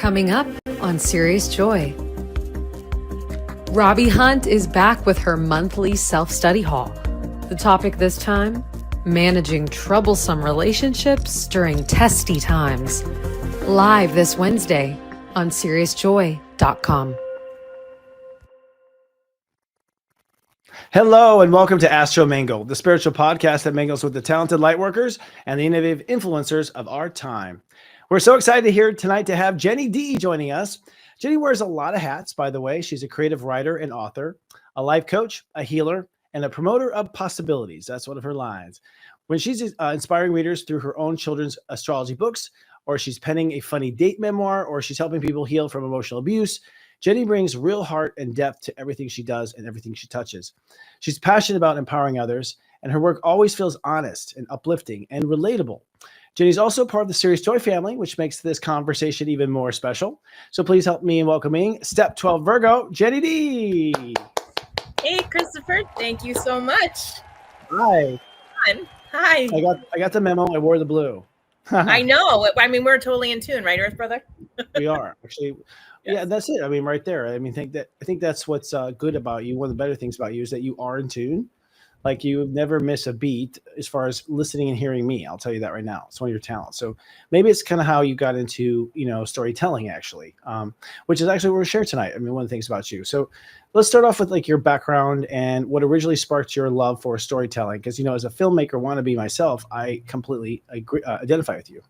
Coming up on Serious Joy. Robbie Hunt is back with her monthly self-study hall. The topic this time, managing troublesome relationships during testy times. Live this Wednesday on SeriousJoy.com. Hello and welcome to Astro Mingle, the spiritual podcast that mingles with the talented lightworkers and the innovative influencers of our time. We're so excited here tonight to have Jenny Dee joining us. Jenny wears a lot of hats, by the way. She's a creative writer and author, a life coach, a healer, and a promoter of possibilities. That's one of her lines. When she's inspiring readers through her own children's astrology books, or she's penning a funny date memoir, or she's helping people heal from emotional abuse, Jenny brings real heart and depth to everything she does and everything she touches. She's passionate about empowering others, and her work always feels honest and uplifting and relatable. Jenny's also part of the Serious Joy family, which makes this conversation even more special. So please help me in welcoming Step 12 Virgo, Jenny Dee. Hey, Christopher. Thank you so much. Hi. Hi. I got the memo. I wore the blue. I know. I mean, we're totally in tune, right, Earth Brother? We are actually. Yes. Yeah, that's it. I mean, right there. I mean, I think that's what's good about you. One of the better things about you is that you are in tune. Like you never miss a beat as far as listening and hearing me. I'll tell you that right now. It's one of your talents. So maybe it's kind of how you got into, storytelling actually, which is actually what we're sharing tonight. I mean, one of the things about you. So let's start off with like your background and what originally sparked your love for storytelling. Because, as a filmmaker wannabe myself, I completely agree, identify with you.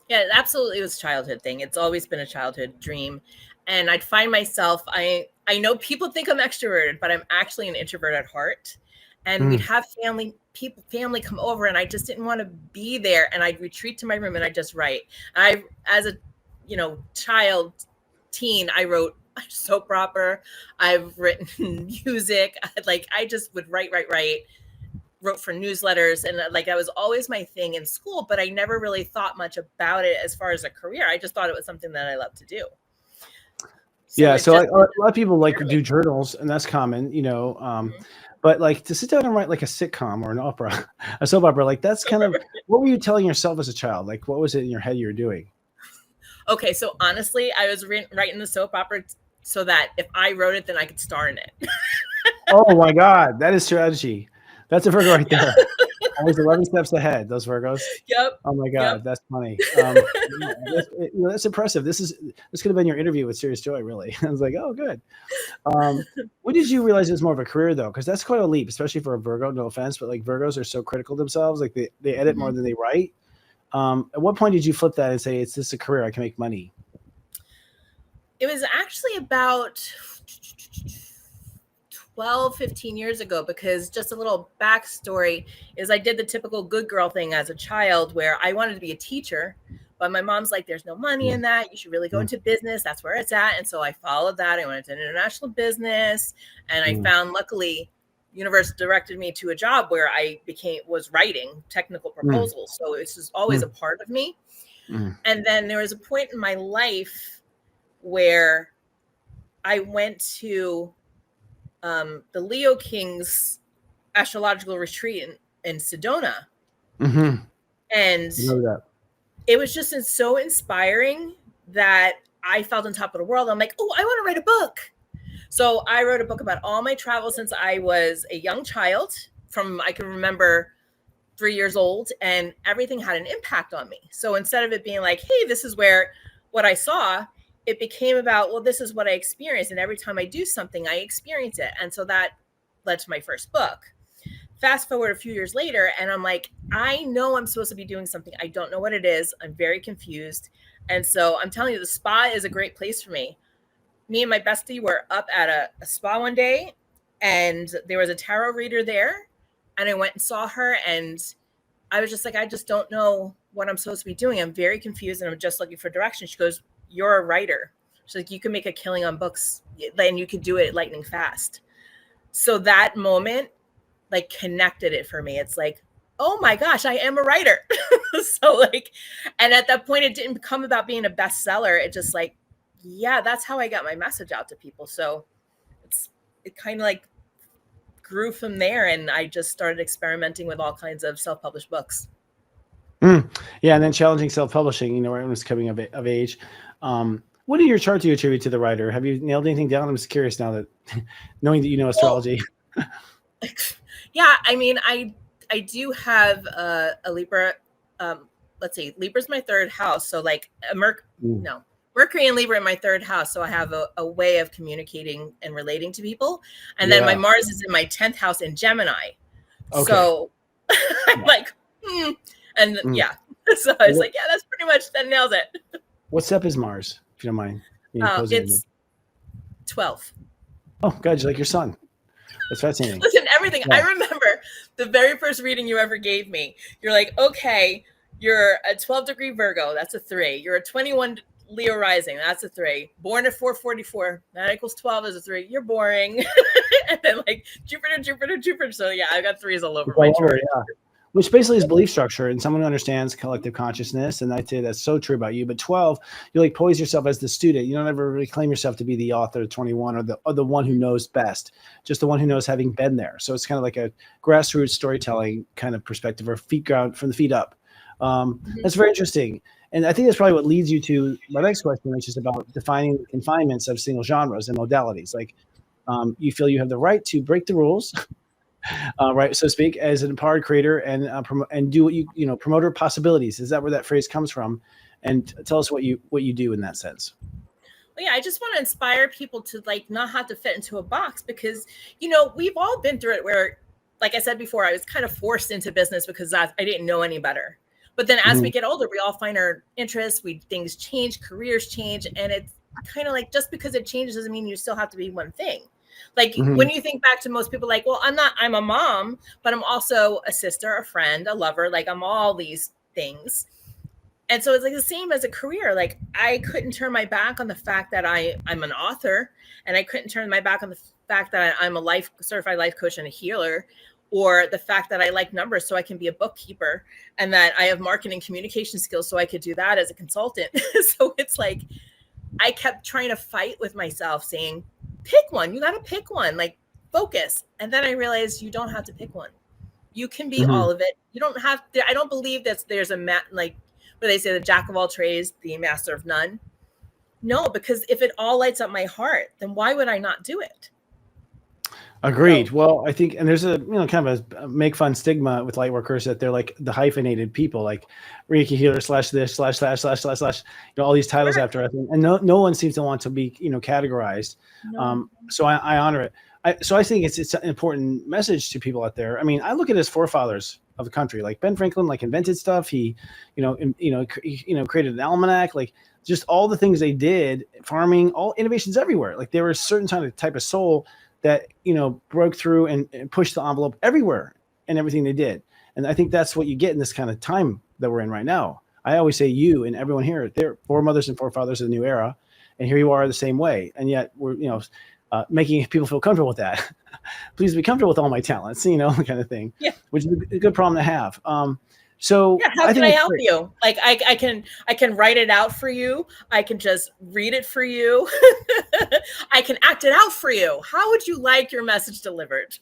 Yeah, absolutely. It was a childhood thing. It's always been a childhood dream. And I'd find myself, I know people think I'm extroverted, but I'm actually an introvert at heart. And we'd have family come over, and I just didn't want to be there. And I'd retreat to my room and I'd just write. As a teen, I wrote soap opera. I've written music. I just would write. Wrote for newsletters, and that was always my thing in school. But I never really thought much about it as far as a career. I just thought it was something that I love to do. So a lot of people do journals, and that's common, But to sit down and write like a sitcom or an opera, a soap opera, that's kind of, what were you telling yourself as a child? What was it in your head you were doing? Okay, so honestly, I was writing the soap opera so that if I wrote it, then I could star in it. Oh my God, that is strategy. That's a Virgo right there. Always 11 steps ahead, those Virgos. Yep. Oh my God, That's funny. That's impressive. This could have been your interview with Serious Joy, really. I was like, oh, good. When did you realize it was more of a career, though? Because that's quite a leap, especially for a Virgo. No offense, but Virgos are so critical of themselves. They edit more than they write. At what point did you flip that and say, "It's this a career? I can make money"? It was actually about 15 years ago, because just a little backstory is I did the typical good girl thing as a child where I wanted to be a teacher, but my mom's like, there's no money in that. You should really go into business. That's where it's at. And so I followed that. I went into international business, and I found, luckily, universe directed me to a job where I was writing technical proposals. So it's just always a part of me. And then there was a point in my life where I went to the Leo King's astrological retreat in Sedona. And it was just so inspiring that I felt on top of the world. I'm like, oh, I want to write a book. So I wrote a book about all my travels since I was a young child, from I can remember 3 years old, and everything had an impact on me. So instead of it being like, hey, this is what I saw, it became about, well, this is what I experienced. And every time I do something, I experience it. And so that led to my first book. Fast forward a few years later, and I'm like, I know I'm supposed to be doing something. I don't know what it is. I'm very confused. And so I'm telling you, the spa is a great place for me. Me and my bestie were up at a spa one day, and there was a tarot reader there. And I went and saw her, and I was just like, I just don't know what I'm supposed to be doing. I'm very confused, and I'm just looking for direction. She goes, you're a writer. She's like, you can make a killing on books, and you could do it lightning fast. So that moment connected it for me. It's like, oh my gosh, I am a writer. And at that point, it didn't become about being a bestseller. It just that's how I got my message out to people. So it kind of grew from there, and I just started experimenting with all kinds of self-published books. Yeah, and then challenging self-publishing, where everyone's coming of age. What in your chart do you attribute to the writer? Have you nailed anything down? I'm just curious now that knowing that you know Well, astrology. yeah, I mean, I do have a Libra. Let's see, Libra's my third house, so like Mercury and Libra in my third house, so I have a way of communicating and relating to people. And then my Mars is in my 10th house in Gemini, so I'm like, and yeah, so I was like, yeah, that's pretty much that nails it. What step is Mars, if you don't mind? It's 12. Oh, God, you're like your son. That's fascinating. Listen, everything. Yeah. I remember the very first reading you ever gave me. You're like, okay, you're a 12-degree Virgo. That's a 3. You're a 21 Leo rising. That's a 3. Born at 444. That equals 12 is a 3. You're boring. And then like Jupiter. So yeah, I've got 3s all over my chart. Yeah. Which basically is belief structure and someone who understands collective consciousness. And I'd say that's so true about you. But 12, you like poise yourself as the student. You don't ever really claim yourself to be the author of 21 or the one who knows best, just the one who knows having been there. So it's kind of like a grassroots storytelling kind of perspective, or from the feet up. That's very interesting. And I think that's probably what leads you to my next question, which is about defining the confinements of single genres and modalities. Like you feel you have the right to break the rules. Right, so to speak, as an empowered creator and do what promoter possibilities. Is that where that phrase comes from? And tell us what you do in that sense. Well, yeah, I just want to inspire people to like not have to fit into a box, because we've all been through it where, like I said before, I was kind of forced into business because I didn't know any better. But then as we get older, we all find our interests. Things change, careers change, and it's kind of like just because it changes doesn't mean you still have to be one thing. Like when you think back to most people, like, well, I'm a mom, but I'm also a sister, a friend, a lover. Like I'm all these things. And so it's like the same as a career. Like I couldn't turn my back on the fact that I'm an author, and I couldn't turn my back on the fact that I'm a certified life coach and a healer, or the fact that I like numbers so I can be a bookkeeper, and that I have marketing communication skills so I could do that as a consultant. So it's like I kept trying to fight with myself saying, pick one. You got to pick one, like focus. And then I realized you don't have to pick one. You can be all of it. You don't have to. I don't believe that there's like where they say the jack of all trades, the master of none. No, because if it all lights up my heart, then why would I not do it? Agreed. Well, I think, and there's a kind of a make fun stigma with light workers that they're like the hyphenated people, like Reiki healer / this / all these titles after us, and no one seems to want to be categorized. No. So I honor it. So I think it's an important message to people out there. I mean, I look at his forefathers of the country, like Ben Franklin, like invented stuff. He, created an almanac, like just all the things they did, farming, all innovations everywhere. Like there was a certain type of soul that broke through and pushed the envelope everywhere and everything they did. And I think that's what you get in this kind of time that we're in right now. I always say you and everyone here, they're foremothers and forefathers of the new era, and here you are the same way. And yet we're making people feel comfortable with that. Please be comfortable with all my talents, kind of thing. Yeah, which is a good problem to have. So yeah, how can I help you? Like I can write it out for you. I can just read it for you. I can act it out for you. How would you like your message delivered?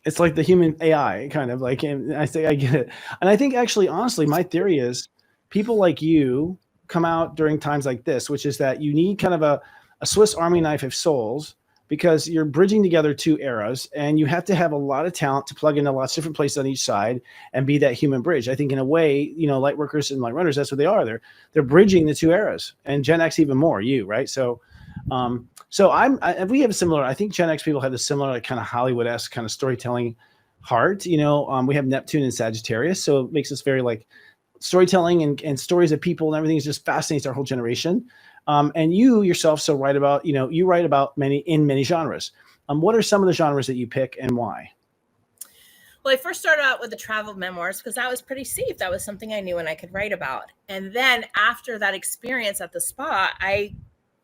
It's like the human AI kind of like, and I say I get it. And I think actually, honestly, my theory is people like you come out during times like this, which is that you need kind of a Swiss Army knife of souls, because you're bridging together two eras, and you have to have a lot of talent to plug into lots of different places on each side and be that human bridge. I think in a way, light workers and light runners, that's what they are. They're bridging the two eras, and Gen X even more, right? So, we have a similar, I think Gen X people have a similar like kind of Hollywood-esque kind of storytelling heart. We have Neptune and Sagittarius, so it makes us very like storytelling and stories of people and everything is just fascinates our whole generation. And you yourself write about, you write about many genres. What are some of the genres that you pick and why? Well, I first started out with the travel memoirs because that was pretty safe. That was something I knew and I could write about. And then after that experience at the spa, I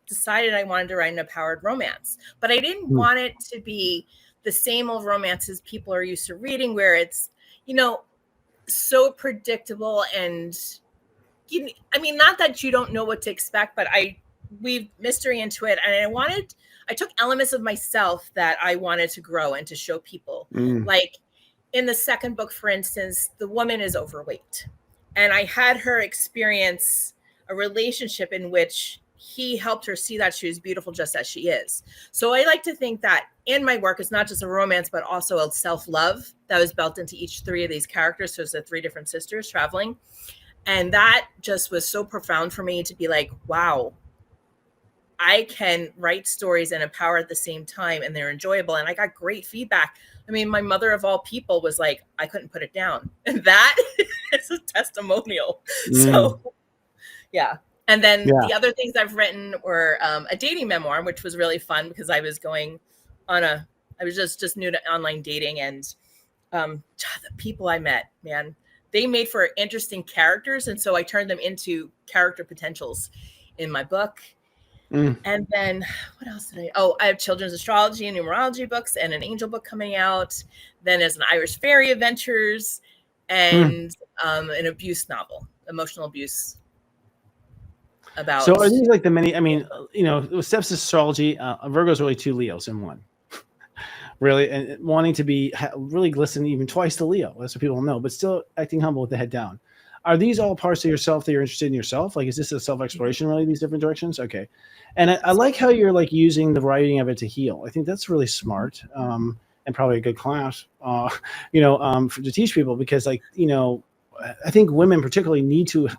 decided I wanted to write an empowered romance, but I didn't want it to be the same old romances people are used to reading, where it's, so predictable and not that you don't know what to expect, but I weaved mystery into it. And I took elements of myself that I wanted to grow and to show people. Like in the second book, for instance, the woman is overweight. And I had her experience a relationship in which he helped her see that she was beautiful just as she is. So I like to think that in my work, it's not just a romance, but also a self-love that was built into each three of these characters. So it's the three different sisters traveling. And that just was so profound for me to be like, wow, I can write stories and empower at the same time, and they're enjoyable. And I got great feedback. I mean, my mother of all people was like, I couldn't put it down. And that is a testimonial. So yeah. And then the other things I've written were a dating memoir, which was really fun because I was going on I was just new to online dating, and the people I met, man, they made for interesting characters. And so I turned them into character potentials in my book. And then what else did I have children's astrology and numerology books and an angel book coming out. Then there's an Irish fairy adventures and an abuse novel, emotional abuse. About. So are these like the many, I mean, you know, with steps to astrology, Virgo's really 2 Leos in one. Really, and wanting to be really listen even twice to Leo. That's what people know, but still acting humble with the head down. Are these all parts of yourself that you're interested in yourself? Like, is this a self-exploration, really, these different directions? Okay. And I like how you're like using the writing of it to heal. I think that's really smart and probably a good class, to teach people, because like, you know, I think women particularly need to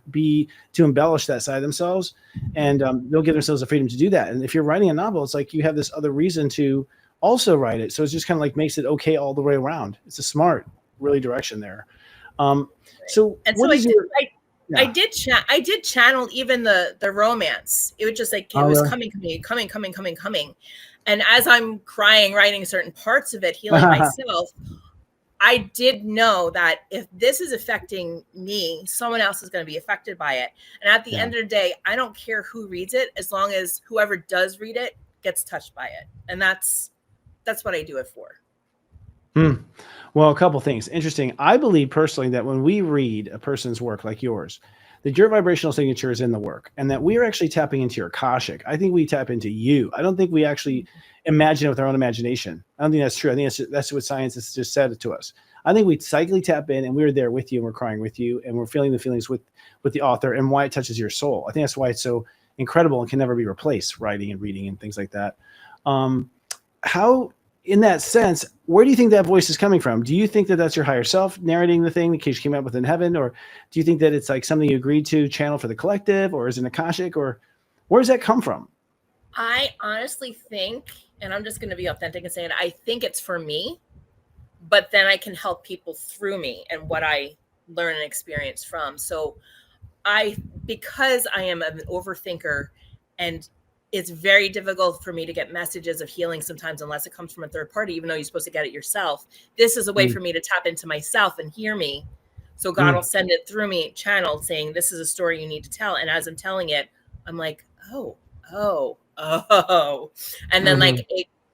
embellish that side of themselves, and they'll give themselves the freedom to do that. And if you're writing a novel, it's like you have this other reason to also write it. So it's just kind of like makes it okay all the way around. It's a smart, really direction there. I did channel even the romance. It was just like, it was coming. And as I'm crying, writing certain parts of it, healing myself, I did know that if this is affecting me, someone else is going to be affected by it. And at the end of the day, I don't care who reads it, as long as whoever does read it gets touched by it. And that's what I do it for. Well, a couple things. Interesting. I believe personally that when we read a person's work like yours, that your vibrational signature is in the work, and that we are actually tapping into your Akashic. I think we tap into you. I don't think we actually imagine it with our own imagination. I don't think that's true. I think that's what science has just said to us. I think we psychically tap in, and we're there with you, and we're crying with you, and we're feeling the feelings with the author and why it touches your soul. I think that's why it's so incredible and can never be replaced, writing and reading and things like that. How, in that sense, where do you think that voice is coming from? Do you think that that's your higher self narrating the thing that you came up with in heaven? Or do you think that it's like something you agreed to channel for the collective, or is it Akashic, or where does that come from? I honestly think, and I'm just going to be authentic and say it, I think it's for me, but then I can help people through me and what I learn and experience from. So because I am an overthinker, and it's very difficult for me to get messages of healing sometimes unless it comes from a third party, even though you're supposed to get it yourself. This is a way for me to tap into myself and hear me. So God will send it through me, channeled, saying, this is a story you need to tell. And as I'm telling it, I'm like, oh. And then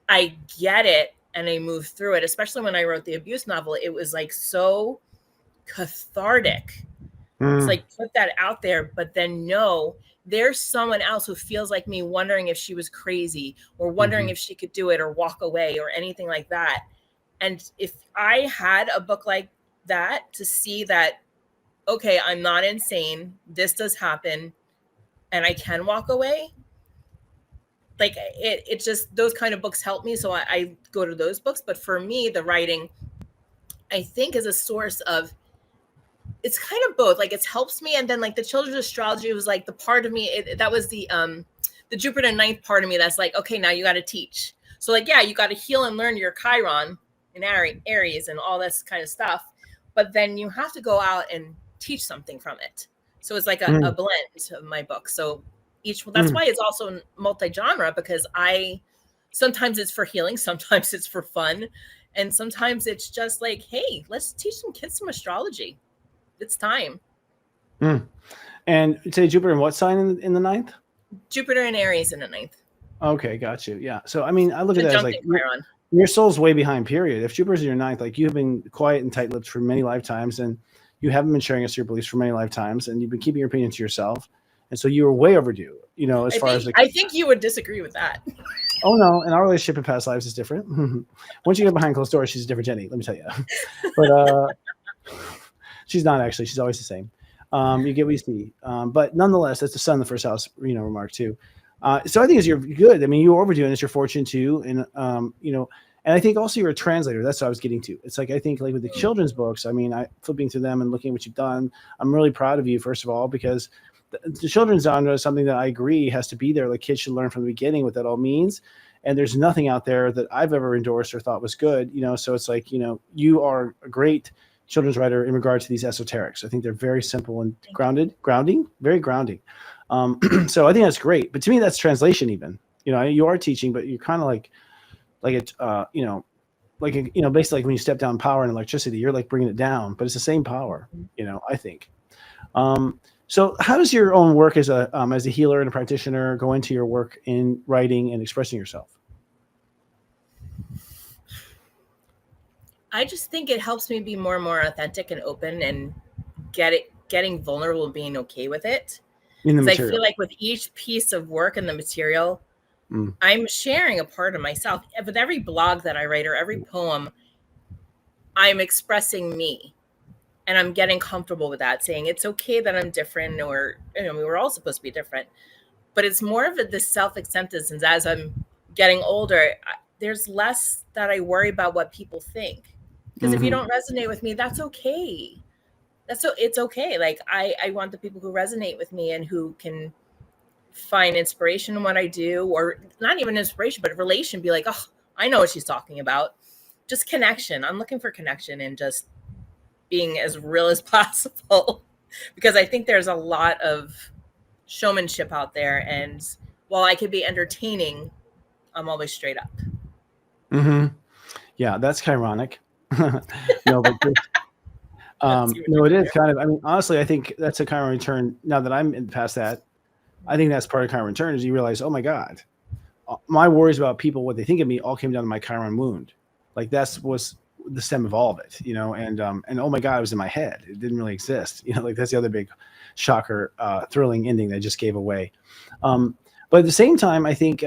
I get it and I move through it. Especially when I wrote the abuse novel, it was like so cathartic. It's like, put that out there, but then there's someone else who feels like me, wondering if she was crazy, or wondering if she could do it or walk away or anything like that. And if I had a book like that, to see that, okay, I'm not insane, this does happen, and I can walk away, like it just, those kind of books help me. So I go to those books. But for me, the writing, I think, is a source of, it's kind of both. Like, it helps me, and then like the children's astrology was like the part of me that was the Jupiter 9th part of me that's like, okay, now you got to teach. So like, yeah, you got to heal and learn your Chiron in Aries and all this kind of stuff, but then you have to go out and teach something from it. So it's like a blend of my book. So that's why it's also multi-genre, because sometimes it's for healing, sometimes it's for fun, and sometimes it's just like, hey, let's teach some kids some astrology. It's time. And say Jupiter in what sign in the 9th? Jupiter in Aries in the 9th. Okay, got you. Yeah. So I mean, I look at that as like your soul's way behind, period. If Jupiter's in your 9th, like, you have been quiet and tight-lipped for many lifetimes, and you haven't been sharing us your beliefs for many lifetimes, and you've been keeping your opinion to yourself. And so you were way overdue, I think you would disagree with that. Oh no, and our relationship in past lives is different. Once you get behind closed doors, she's a different Jenny, let me tell you. But she's not actually. She's always the same. You get what you see. But nonetheless, that's the sun in the first house, remark too. So I think you're good. I mean, you're overdoing this, you're fortunate too. And, and I think also you're a translator. That's what I was getting to. It's like, I think like with the children's books, I mean, flipping through them and looking at what you've done, I'm really proud of you, first of all, because the children's genre is something that I agree has to be there. Like kids should learn from the beginning what that all means. And there's nothing out there that I've ever endorsed or thought was good, so it's like, you are a great children's writer in regard to these esoterics. I think they're very simple and very grounding. So I think that's great. But to me, that's translation even. You are teaching, but you're kind of basically like when you step down power and electricity, you're like bringing it down, but it's the same power, I think. So how does your own work as a healer and a practitioner go into your work in writing and expressing yourself? I just think it helps me be more and more authentic and open and getting vulnerable and being okay with it. Because I feel like with each piece of work and the material, I'm sharing a part of myself. With every blog that I write or every poem, I'm expressing me. And I'm getting comfortable with that, saying it's okay that I'm different, or we're all supposed to be different. But it's more of this self-acceptance. And as I'm getting older, there's less that I worry about what people think. Because if you don't resonate with me, that's okay. It's okay. Like I want the people who resonate with me and who can find inspiration in what I do, or not even inspiration, but relation. Be like, oh, I know what she's talking about. Just connection. I'm looking for connection and just being as real as possible, because I think there's a lot of showmanship out there. And while I could be entertaining, I'm always straight up. Yeah, that's ironic. No, but no, it is kind of. I mean, honestly, I think that's a karma return. Now that I'm past that, I think that's part of karma return. Is you realize, oh my God, my worries about people, what they think of me, all came down to my chiron wound. Like was the stem of all of it, and oh my God, it was in my head. It didn't really exist. Like that's the other big shocker, thrilling ending that I just gave away. But at the same time, I think,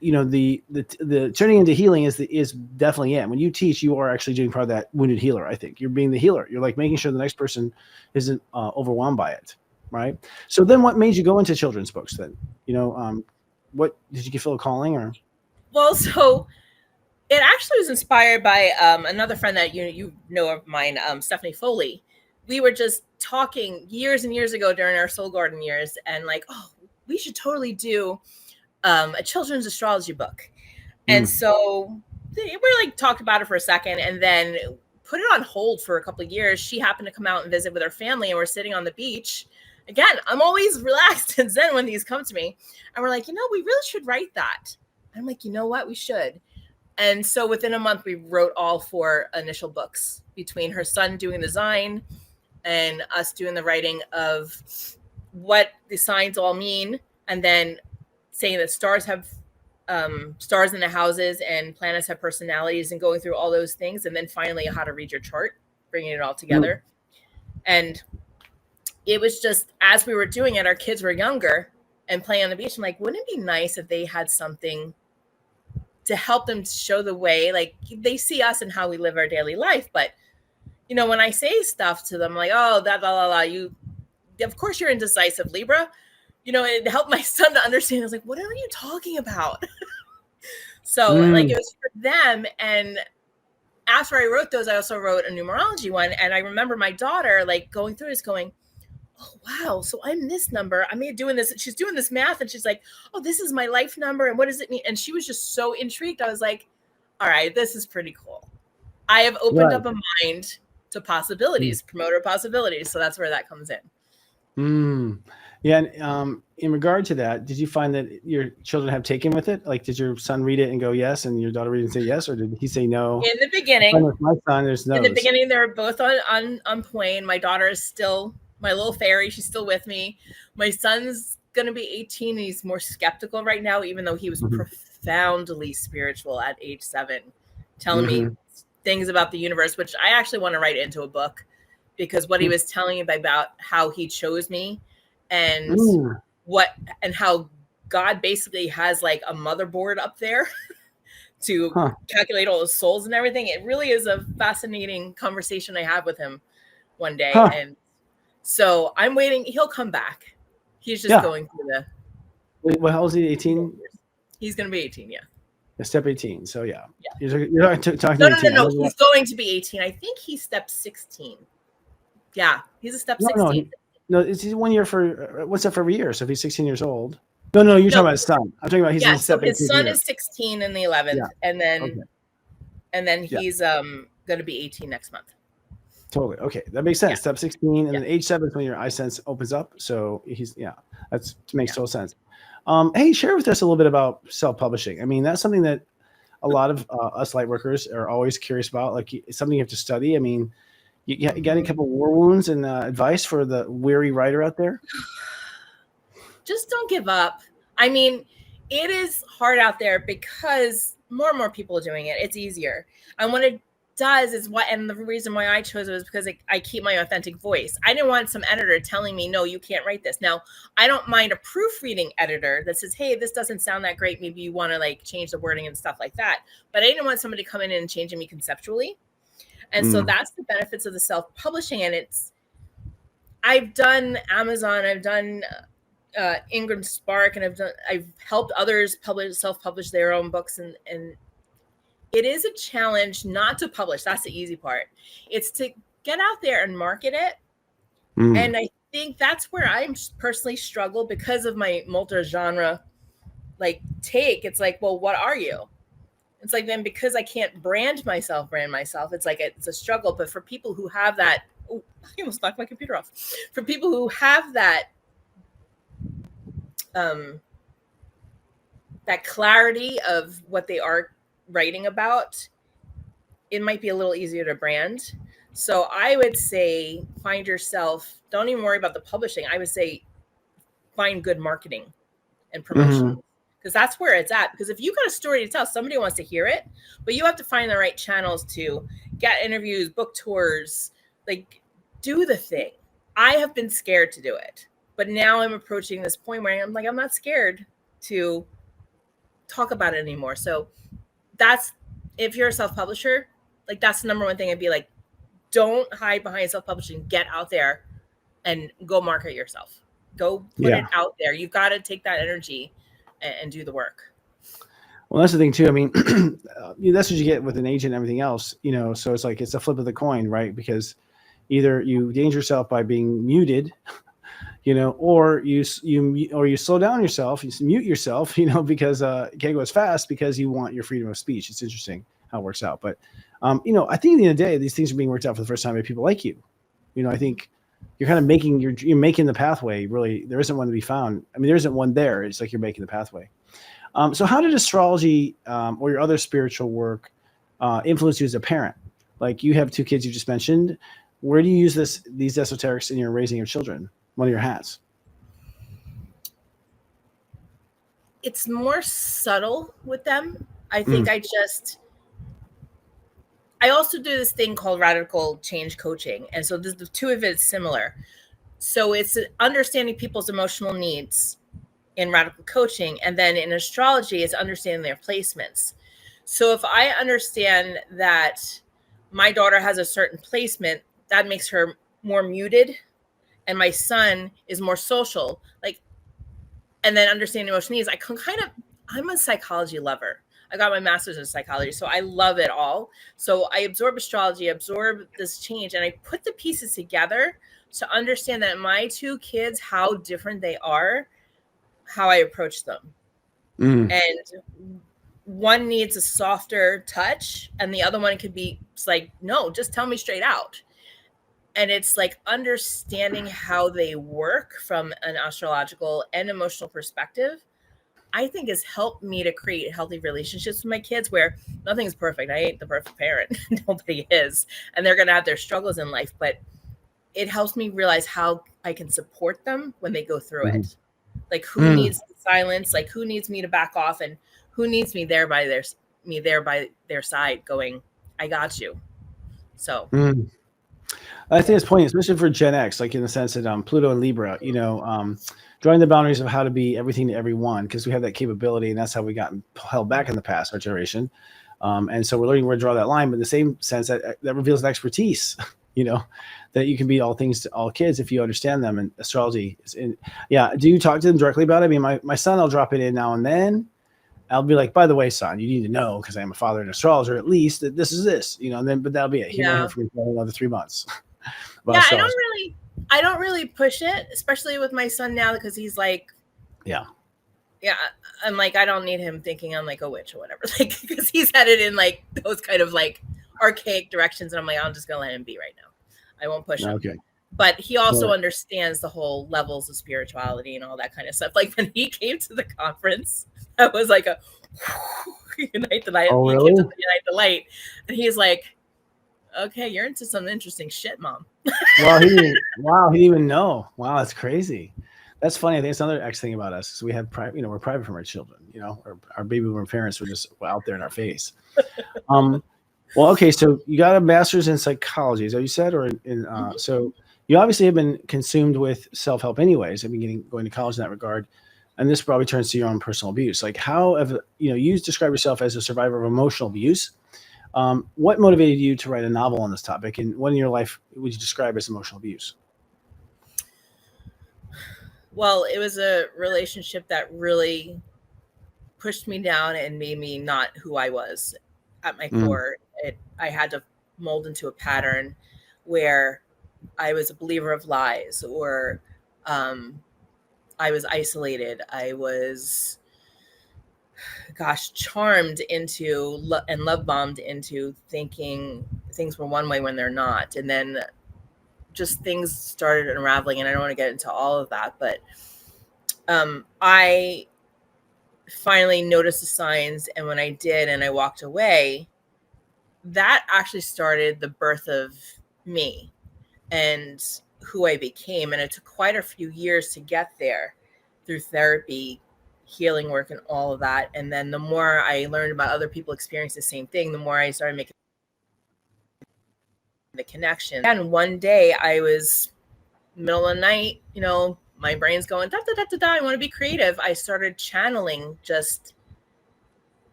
the turning into healing is definitely it. When you teach, you are actually doing part of that wounded healer. I think you're being the healer. You're like making sure the next person isn't overwhelmed by it. Right. So then what made you go into children's books then? What did you feel a calling or? Well, so it actually was inspired by another friend that you know of mine, Stephanie Foley. We were just talking years and years ago during our Soul Garden years, and like, oh, we should totally do a children's astrology book. And so we like talked about it for a second and then put it on hold for a couple of years. She happened to come out and visit with her family, and we're sitting on the beach. Again, I'm always relaxed and zen when these come to me. And we're like, we really should write that. I'm like, you know what? We should. And so within a month, we wrote all 4 initial books, between her son doing the design and us doing the writing of what the signs all mean. And then saying that stars have stars in the houses and planets have personalities, and going through all those things. And then finally how to read your chart, bringing it all together. And it was just, as we were doing it, our kids were younger and playing on the beach. I'm like, wouldn't it be nice if they had something to help them show the way? Like they see us and how we live our daily life. But, when I say stuff to them, like, oh, you, of course you're indecisive, Libra. It helped my son to understand. I was like, what are you talking about? So like it was for them. And after I wrote those, I also wrote a numerology one. And I remember my daughter like going through this going, oh, wow. So I'm this number. I'm doing this. She's doing this math. And she's like, oh, this is my life number. And what does it mean? And she was just so intrigued. I was like, all right, this is pretty cool. I have opened up a mind to possibilities, promoter possibilities. So that's where that comes in. Yeah. And in regard to that, did you find that your children have taken with it? Like, did your son read it and go yes, and your daughter read it and say yes, or did he say no? In the beginning, with my son, there's no. In the beginning, they were both on point. My daughter is still my little fairy. She's still with me. My son's gonna be 18, and he's more skeptical right now, even though he was profoundly spiritual at age 7, telling me things about the universe, which I actually want to write into a book, because what he was telling me about how he chose me. And how God basically has like a motherboard up there to calculate all the souls and everything. It really is a fascinating conversation I had with him one day. And So I'm waiting. He'll come back. He's just going through the. Wait, how old is he? 18? He's going to be 18. Yeah. Step 18. So yeah. Yeah. You're not talking No. 18. No. He's going to be 18. I think he's step 16. Yeah. He's a step 16. No, it's 1 year for what's that for every year? So if he's 16 years old. No, you're talking about his son. I'm talking about he's in step 18. His son is 16 in the 11th, and then he's going to be 18 next month. Totally. Okay. That makes sense. Step 16 and then age 7 is when your eye sense opens up. So that makes total sense. Hey, share with us a little bit about self-publishing. I mean, that's something that a lot of us light workers are always curious about. Like it's something you have to study. I mean, you got a couple of war wounds and advice for the weary writer out there? Just don't give up. I mean, it is hard out there because more and more people are doing it. It's easier. And what it does is and the reason why I chose it was because I keep my authentic voice. I didn't want some editor telling me, no, you can't write this. Now, I don't mind a proofreading editor that says, hey, this doesn't sound that great. Maybe you want to like change the wording and stuff like that. But I didn't want somebody coming in and changing me conceptually. And so that's the benefits of the self-publishing. And I've done Amazon, I've done Ingram Spark, and I've helped others self-publish their own books, and it is a challenge not to publish. That's the easy part. It's to get out there and market it. And I think that's where I personally struggle because of my multi-genre take. It's like, well, what are you? It's like, then because I can't brand myself, it's like it's a struggle. But for people who have that, I almost knocked my computer off. For people who have that that clarity of what they are writing about, it might be a little easier to brand. So I would say find yourself, don't even worry about the publishing. I would say find good marketing and promotion, because that's where it's at. Because if you got a story to tell, somebody wants to hear it, but you have to find the right channels to get interviews, book tours, do the thing. I have been scared to do it, but now I'm approaching this point where I'm not scared to talk about it anymore. So that's, if you're a self-publisher, that's the number one thing. I'd be like, don't hide behind self-publishing. Get out there and go market yourself. Go put it out there. You've got to take that energy and do the work. Well, that's the thing too. I mean, that's what you get with an agent and everything else, so it's a flip of the coin, right? Because either you danger yourself by being muted, or you slow down yourself, you mute yourself, because you can't go as fast because you want your freedom of speech. It's interesting how it works out. But, I think at the end of the day, these things are being worked out for the first time by people like you. I think you're kind of you're making the pathway. Really, there isn't one to be found. I mean, there isn't one there. It's like you're making the pathway. So how did astrology or your other spiritual work influence you as a parent? Like, you have 2 kids you just mentioned. Where do you use these esoterics in your raising of children? One of your hats. It's more subtle with them. I think I also do this thing called radical change coaching. And so the 2 of it is similar. So it's understanding people's emotional needs in radical coaching. And then in astrology, it's understanding their placements. So if I understand that my daughter has a certain placement, that makes her more muted, and my son is more social, and then understanding emotional needs, I'm a psychology lover. I got my master's in psychology, so I love it all. So I absorb astrology, absorb this change, and I put the pieces together to understand that my 2 kids, how different they are, how I approach them. And one needs a softer touch, and the other one could be no, just tell me straight out. And it's understanding how they work from an astrological and emotional perspective, I think has helped me to create healthy relationships with my kids, where nothing's perfect. I ain't the perfect parent. Nobody is. And they're going to have their struggles in life, but it helps me realize how I can support them when they go through it. Who needs silence, who needs me to back off, and who needs me there by their side going, I got you. So I think it's poignant, especially for Gen X, in the sense that Pluto and Libra, drawing the boundaries of how to be everything to everyone, because we have that capability, and that's how we got held back in the past, our generation. And so we're learning where to draw that line, but in the same sense that reveals an expertise, that you can be all things to all kids if you understand them. And astrology is yeah. Do you talk to them directly about it? I mean, my son, I'll drop it in now and then. I'll be like, by the way, son, you need to know, because I'm a father and astrologer, at least that this is this, and then, but that'll be it. He won't hear from me for another 3 months. Yeah, I don't really push it, especially with my son now, because he's like, yeah, I'm like, I don't need him thinking I'm like a witch or whatever, like, because he's headed in like those kind of like archaic directions, and I'm like, I'm just gonna let him be right now. I won't push him. Okay. But he also understands the whole levels of spirituality and all that kind of stuff. Like when he came to the conference, that was like a unite the light. Oh, really? Unite the light, and he's like, "Okay, you're into some interesting shit, Mom." Well, he didn't even know. Wow, that's crazy. That's funny. I think it's another X thing about us. So we have private, we're private from our children. Our baby boomer parents were just out there in our face. Well, okay. So you got a master's in psychology, is that what you said, or so you obviously have been consumed with self-help anyways. I've been going to college in that regard. And this probably turns to your own personal abuse. Like how have, you describe yourself as a survivor of emotional abuse. What motivated you to write a novel on this topic? And what in your life would you describe as emotional abuse? Well, it was a relationship that really pushed me down and made me not who I was at my core. I had to mold into a pattern where I was a believer of lies, or I was isolated. I was, charmed into and love bombed into thinking things were one way when they're not. And then just things started unraveling, and I don't want to get into all of that, but I finally noticed the signs. And when I did, and I walked away, that actually started the birth of me and who I became. And it took quite a few years to get there through therapy, healing work, and all of that. And then the more I learned about other people experiencing the same thing, the more I started making the connection. And one day I was middle of the night, my brain's going, da, da, da, da, da, I want to be creative. I started channeling just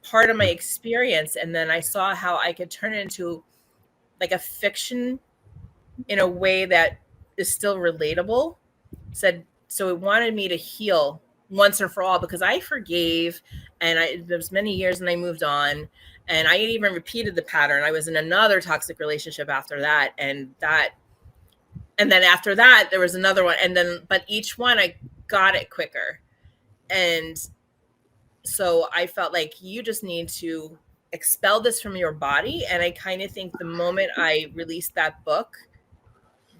part of my experience. And then I saw how I could turn it into like a fiction in a way that is still relatable. So it wanted me to heal once and for all, because I forgave, and there was many years and I moved on, and I even repeated the pattern. I was in another toxic relationship after that, and then after that there was another one, but each one I got it quicker. And so I felt like you just need to expel this from your body. And I kind of think the moment I released that book,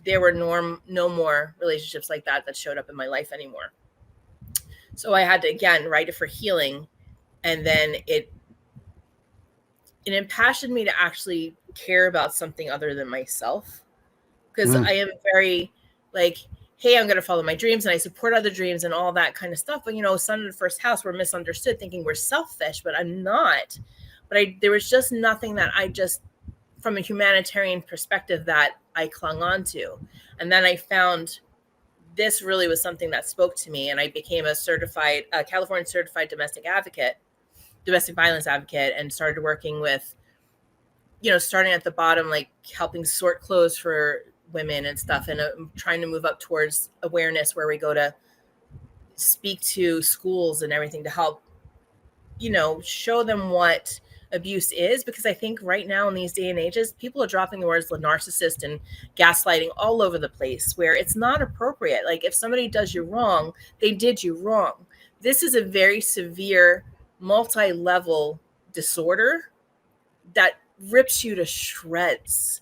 there were no more relationships like that showed up in my life anymore. So I had to, again, write it for healing. And then it impassioned me to actually care about something other than myself. Because I am very like, hey, I'm going to follow my dreams, and I support other dreams and all that kind of stuff. But, Sun in the First House, we're misunderstood, thinking we're selfish, but I'm not. But there was just nothing that I just, from a humanitarian perspective, that I clung on to. And then I found this really was something that spoke to me, and I became a California certified domestic violence advocate, and started working with, starting at the bottom, like helping sort clothes for women and stuff, and trying to move up towards awareness, where we go to speak to schools and everything to help, show them what abuse is. Because I think right now in these day and ages, people are dropping the words narcissist and gaslighting all over the place, where it's not appropriate. Like if somebody does you wrong, they did you wrong. This is a very severe multi-level disorder that rips you to shreds.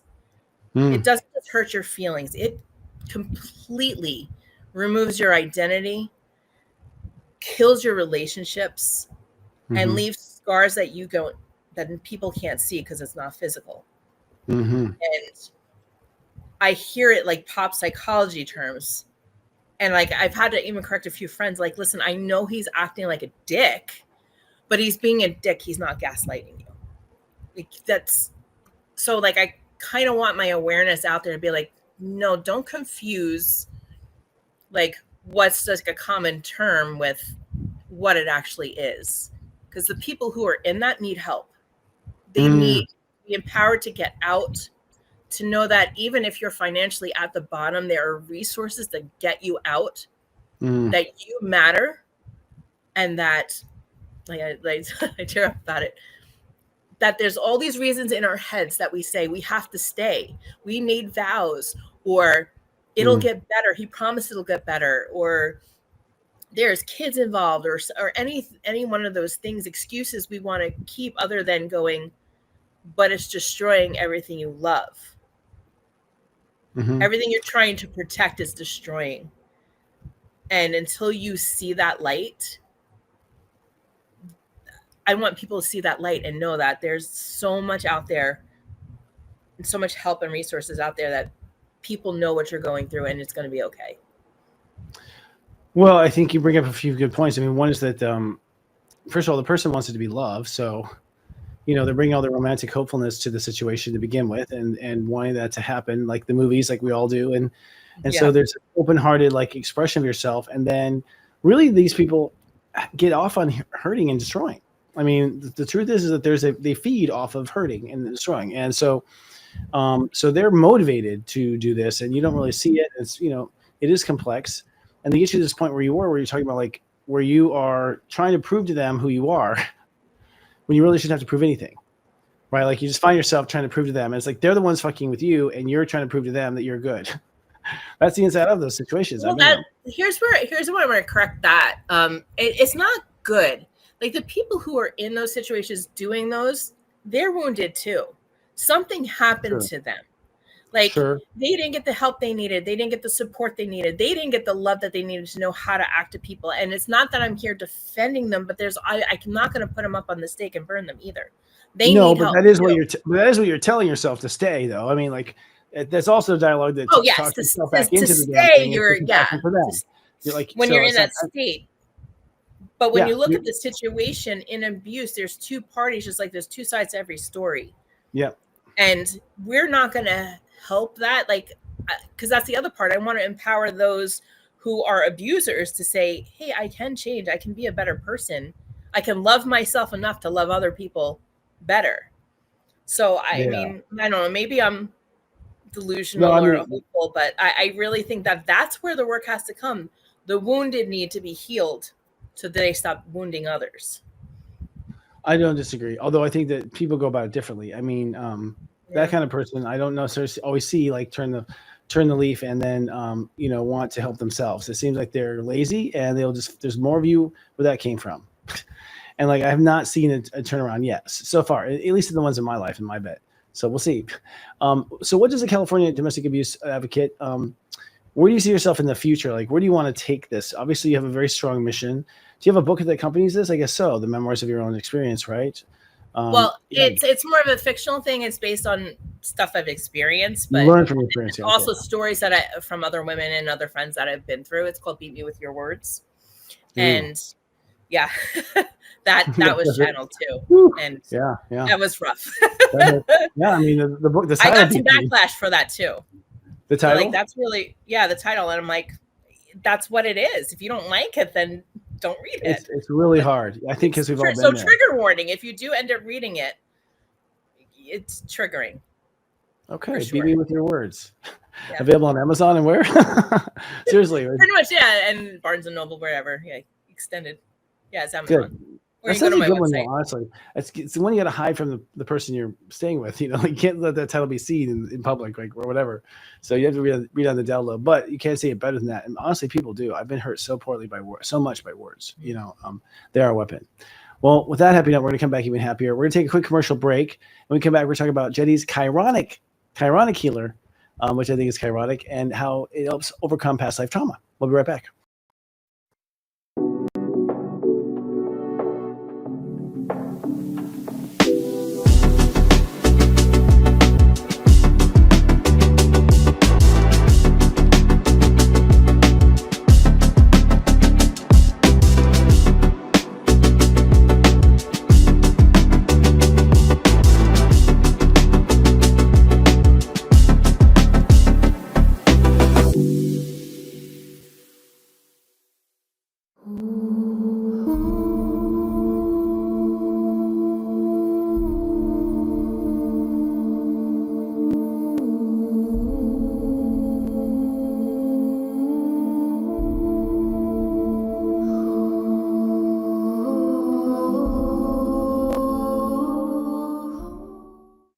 It doesn't just hurt your feelings. It completely removes your identity, kills your relationships, and leaves scars that that people can't see because it's not physical. And I hear it like pop psychology terms. And like, I've had to even correct a few friends, like, listen, I know he's acting like a dick, but he's being a dick. He's not gaslighting you. Like, that's so like, I kind of want my awareness out there to be like, no, don't confuse like what's just a common term with what it actually is. Because the people who are in that need help. They need to be empowered to get out, to know that even if you're financially at the bottom, there are resources that get you out, that you matter, and that, I tear up about it, that there's all these reasons in our heads that we say we have to stay. We made vows, or it'll get better. He promised it'll get better, or there's kids involved, or any one of those things, excuses we want to keep, other than going, but it's destroying everything you love. Everything you're trying to protect is destroying. And until you see that light, I want people to see that light and know that there's so much out there, and so much help and resources out there, that people know what you're going through, and it's going to be okay. Well, I think you bring up a few good points. I mean, one is that, first of all, the person wants it to be love. So, they're bringing all the romantic hopefulness to the situation to begin with, and wanting that to happen, like the movies, like we all do. And so there's an open-hearted, like, expression of yourself. And then really these people get off on hurting and destroying. I mean, the truth is that they feed off of hurting and destroying. And so they're motivated to do this, and you don't really see it. It's, it is complex. And they get you to this point where you're talking about, like, where you are trying to prove to them who you are, when you really shouldn't have to prove anything, right? Like, you just find yourself trying to prove to them. And it's like, they're the ones fucking with you, and you're trying to prove to them that you're good. That's the inside of those situations. Well, here's where I'm going to correct that. It's not good. Like, the people who are in those situations doing those, they're wounded too. Something happened to them. Like, they didn't get the help they needed. They didn't get the support they needed. They didn't get the love that they needed to know how to act to people. And it's not that I'm here defending them, but I'm not going to put them up on the stake and burn them either. They need help. That is what you're telling yourself to stay, though. I mean, like, there's also dialogue that talks yourself back into the stay. You're like, when you're in that state. But when you look at the situation in abuse, there's two parties, just like there's two sides to every story. Yeah. And we're not going to help that, like, because that's the other part. I want to empower those who are abusers to say, hey, I can change. I can be a better person. I can love myself enough to love other people better. So I mean, I don't know, maybe I'm delusional or hopeful, but I really think that that's where the work has to come. The wounded need to be healed so that they stop wounding others. I don't disagree, although I think that people go about it differently. I mean, that kind of person, I don't necessarily always see, like, turn the leaf and then want to help themselves. It seems like they're lazy, and there's more of you where that came from. And, like, I have not seen a turnaround yet so far, at least in the ones in my life, in my bet. So we'll see. So what does a California domestic abuse advocate, where do you see yourself in the future? Like, where do you want to take this? Obviously, you have a very strong mission. Do you have a book that accompanies this? I guess so. The Memoirs of Your Own Experience, right? It's more of a fictional thing. It's based on stuff I've experienced, but learn from experience. Also stories that from other women and other friends that I've been through. It's called Beat Me With Your Words. And that was channeled too. Woo. And that was rough. I mean, the book, I got some backlash for that too. The title? Like, that's really, the title. And I'm like, that's what it is. If you don't like it, then don't read it. It's really hard. I think because we've all been so there. Trigger warning. If you do end up reading it, it's triggering. Okay. Beat Me With Your Words. Available on Amazon and where? Seriously. Pretty much, and Barnes and Noble, wherever. Yeah. Extended. Yeah, it's Amazon. Good. That's a good one, though, honestly. It's the one you got to hide from the person you're staying with. You can't let that title be seen in public, like, or whatever. So you have to read on the down low, but you can't say it better than that. And honestly, people do. I've been hurt so poorly by words, so much by words. They are a weapon. Well, with that happy note, we're going to come back even happier. We're going to take a quick commercial break. When we come back, we're talking about Jenny's chironic healer, which I think is chironic, and how it helps overcome past life trauma. We'll be right back.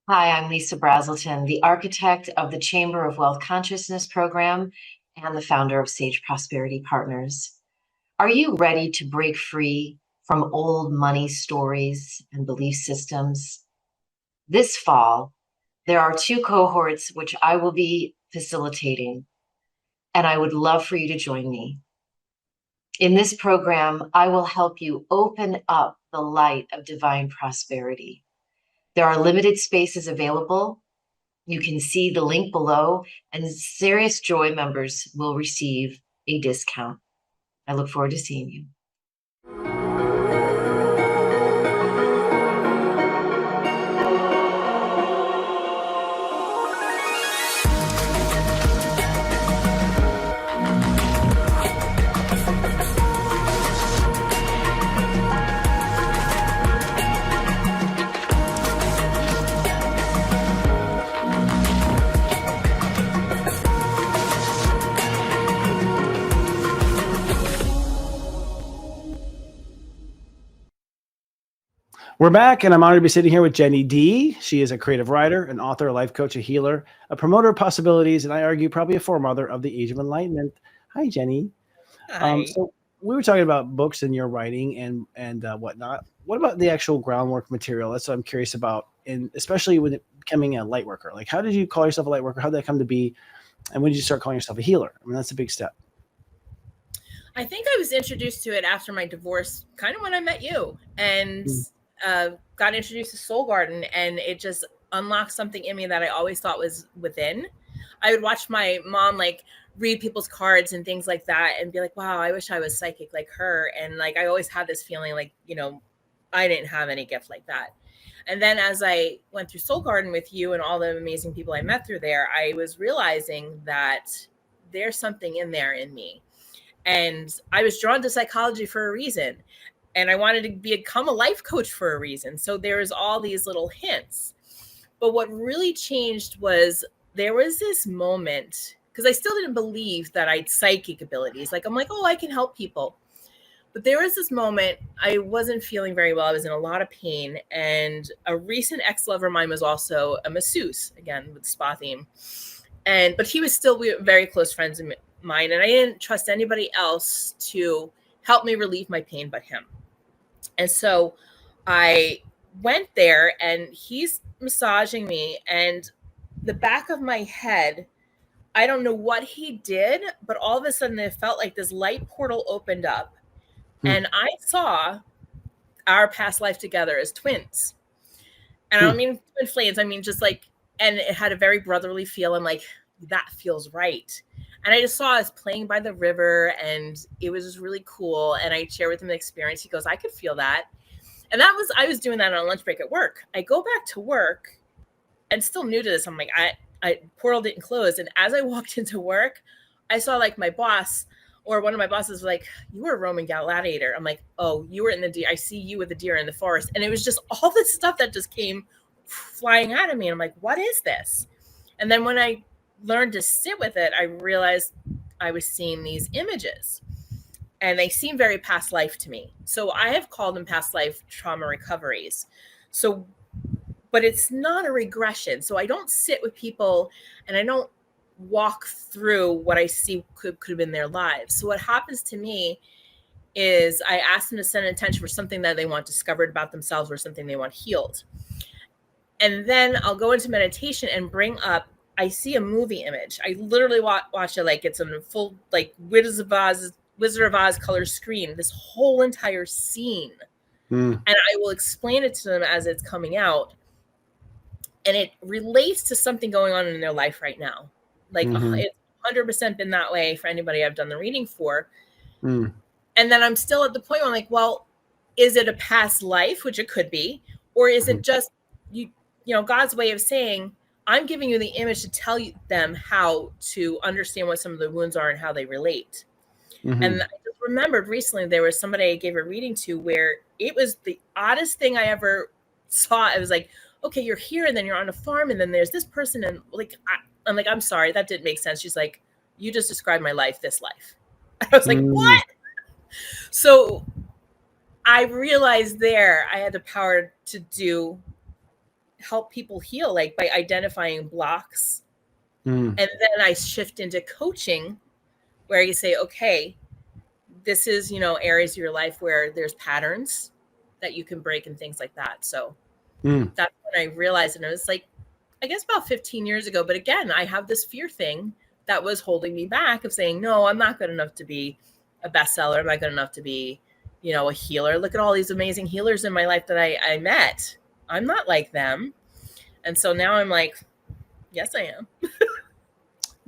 Hi, I'm Lisa Brazelton, the architect of the Chamber of Wealth Consciousness program and the founder of Sage Prosperity Partners. Are you ready to break free from old money stories and belief systems? This fall, there are 2 cohorts which I will be facilitating, and I would love for you to join me. In this program, I will help you open up the light of divine prosperity. There are limited spaces available. You can see the link below, and Serious Joy members will receive a discount. I look forward to seeing you. We're back, and I'm honored to be sitting here with Jenny Dee. She is a creative writer, an author, a life coach, a healer, a promoter of possibilities, and I argue probably a foremother of the age of enlightenment. Hi, Jenny. Hi. So we were talking about books and your writing and whatnot. What about the actual groundwork material? That's what I'm curious about, and especially with it becoming a light worker. Like, how did you call yourself a light worker? How did that come to be? And when did you start calling yourself a healer? I mean, that's a big step. I think I was introduced to it after my divorce, kind of when I met you, and got introduced to Soul Garden, and it just unlocked something in me that I always thought was within. I would watch my mom like read people's cards and things like that and be like, wow, I wish I was psychic like her. And like, I always had this feeling like, I didn't have any gift like that. And then as I went through Soul Garden with you and all the amazing people I met through there, I was realizing that there's something in there in me. And I was drawn to psychology for a reason. And I wanted to become a life coach for a reason. So there was all these little hints. But what really changed was there was this moment, because I still didn't believe that I had psychic abilities. Like, I'm like, oh, I can help people. But there was this moment, I wasn't feeling very well. I was in a lot of pain. And a recent ex-lover of mine was also a masseuse, again, with the spa theme. But he was still very close friends of mine. And I didn't trust anybody else to help me relieve my pain but him. And so I went there and he's massaging me, and the back of my head, I don't know what he did, but all of a sudden it felt like this light portal opened up and I saw our past life together as twins. And I don't mean twin flames. I mean, just like, and it had a very brotherly feel. I'm like, that feels right. And I just saw us playing by the river, and it was just really cool. And I shared with him the experience. He goes, I could feel that. And I was doing that on a lunch break at work. I go back to work and still new to this. I'm like, I portal didn't close. And as I walked into work, I saw like my boss or one of my bosses was like, you were a Roman gladiator. I'm like, oh, you were in the deer. I see you with the deer in the forest. And it was just all this stuff that just came flying out of me. And I'm like, what is this? And then when I learned to sit with it, I realized I was seeing these images. And they seem very past life to me. So I have called them past life trauma recoveries. So, but it's not a regression. So I don't sit with people and I don't walk through what I see could have been their lives. So what happens to me is I ask them to send intention for something that they want discovered about themselves or something they want healed. And then I'll go into meditation and bring up, I see a movie image. I literally watch it like it's a full, like Wizard of Oz color screen, this whole entire scene. And I will explain it to them as it's coming out. And it relates to something going on in their life right now. Like it's 100% been that way for anybody I've done the reading for. And then I'm still at the point where I'm like, well, is it a past life, which it could be, or is it just, you know, God's way of saying, I'm giving you the image to tell them how to understand what some of the wounds are and how they relate. And I just remembered recently there was somebody I gave a reading to where it was the oddest thing I ever saw. It was like, okay, you're here and then you're on a farm and then there's this person. And like, I'm like, I'm sorry, that didn't make sense. She's like, you just described my life, this life. I was like, what? So I realized there I had the power to do help people heal, like by identifying blocks. Mm. And then I shift into coaching where you say, okay, this is, areas of your life where there's patterns that you can break and things like that. So that's when I realized, and it was like, I guess about 15 years ago. But again, I have this fear thing that was holding me back of saying, no, I'm not good enough to be a bestseller. I'm not good enough to be, a healer. Look at all these amazing healers in my life that I met. I'm not like them. And so now I'm like, yes, I am.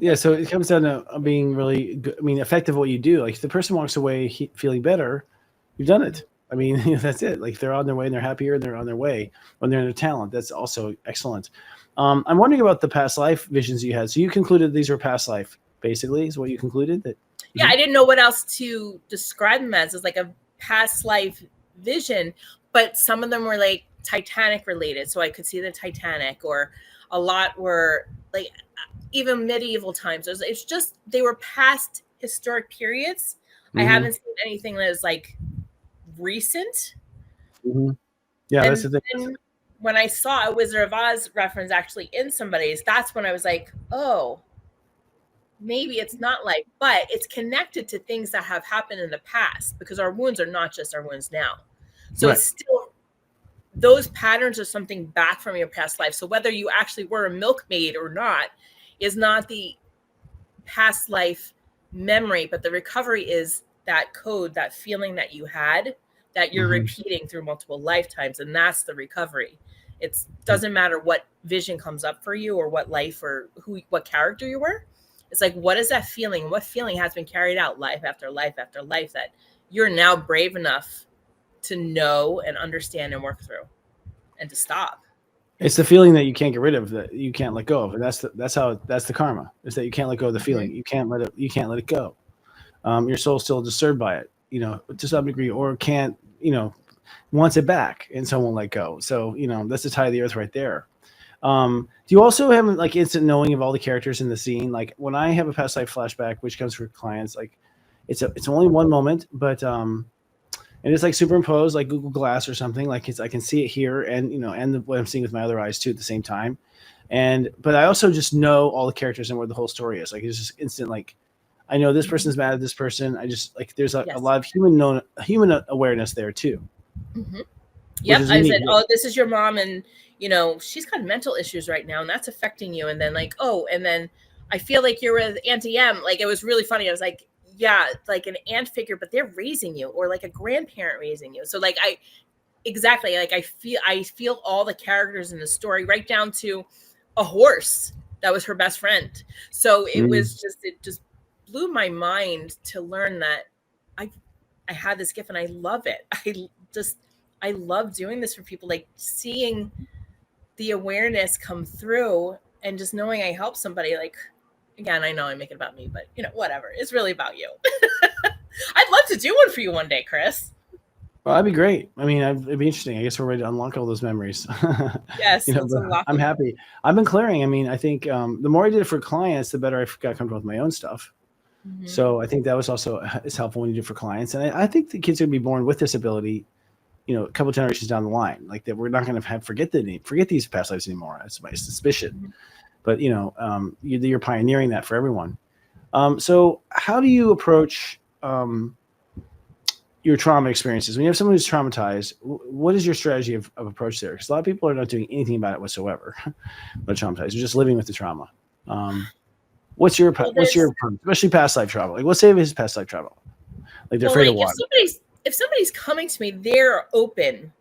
Yeah, so it comes down to being really good, effective at what you do. Like if the person walks away feeling better, you've done it. I mean, that's it. Like they're on their way and they're happier and they're on their way when they're in their talent. That's also excellent. I'm wondering about the past life visions you had. So you concluded these were past life, basically, is what you concluded? Yeah, I didn't know what else to describe them as. It's like a past life vision, but some of them were like Titanic related. So I could see the Titanic, or a lot were like even medieval times. It's just, they were past historic periods. I haven't seen anything that is like recent. Yeah, and that's the thing. then when I saw a Wizard of Oz reference actually in somebody's, that's when I was like, oh, maybe it's not like, but it's connected to things that have happened in the past, because our wounds are not just our wounds now. So It's still, those patterns are something back from your past life. So whether you actually were a milkmaid or not is not the past life memory, but the recovery is that code, that feeling that you had that you're repeating through multiple lifetimes. And that's the recovery. It doesn't matter what vision comes up for you or what life or what character you were. It's like, what is that feeling? What feeling has been carried out life after life after life that you're now brave enough to know and understand and work through and to stop? It's the feeling that you can't get rid of, that you can't let go of. And that's the karma, is that you can't let go of the feeling. You can't let it go. Your soul's still disturbed by it, to some degree, or can't, wants it back and so won't let go. So, that's the tie of the earth right there. Do you also have like instant knowing of all the characters in the scene? Like when I have a past life flashback, which comes for clients, like it's only one moment, but, and it's like superimposed, like Google Glass or something. Like I can see it here, and what I'm seeing with my other eyes too at the same time. But I also just know all the characters and where the whole story is. Like it's just instant. Like I know this person's mad at this person. I just like there's a lot of human awareness there too. Yep, I said, oh, this is your mom, and she's got mental issues right now, and that's affecting you. And then like, oh, and then I feel like you're with Auntie M. Like it was really funny. I was like, yeah, like an aunt figure, but they're raising you, or like a grandparent raising you. So like I feel all the characters in the story, right down to a horse that was her best friend. So it just blew my mind to learn that I had this gift and I love it. I love doing this for people, like seeing the awareness come through and just knowing I help somebody. Like, again, I know I make it about me, but whatever. It's really about you. I'd love to do one for you one day, Chris. Well, that'd be great. I mean, it'd be interesting. I guess we're ready to unlock all those memories. Yes, I'm happy. I've been clearing. I mean, I think the more I did it for clients, the better I got comfortable with my own stuff. So I think that was also is helpful when you do it for clients. And I think the kids are going to be born with this ability, a couple generations down the line, like that. We're not going to forget these past lives anymore. That's my suspicion. But you're pioneering that for everyone. So how do you approach your trauma experiences when you have someone who's traumatized? What is your strategy of approach there? Because a lot of people are not doing anything about it whatsoever. But traumatized, you're just living with the trauma. What's your approach, especially past life trauma? Like, let's say his past life trauma. Like they're afraid of water. If somebody's coming to me, they're open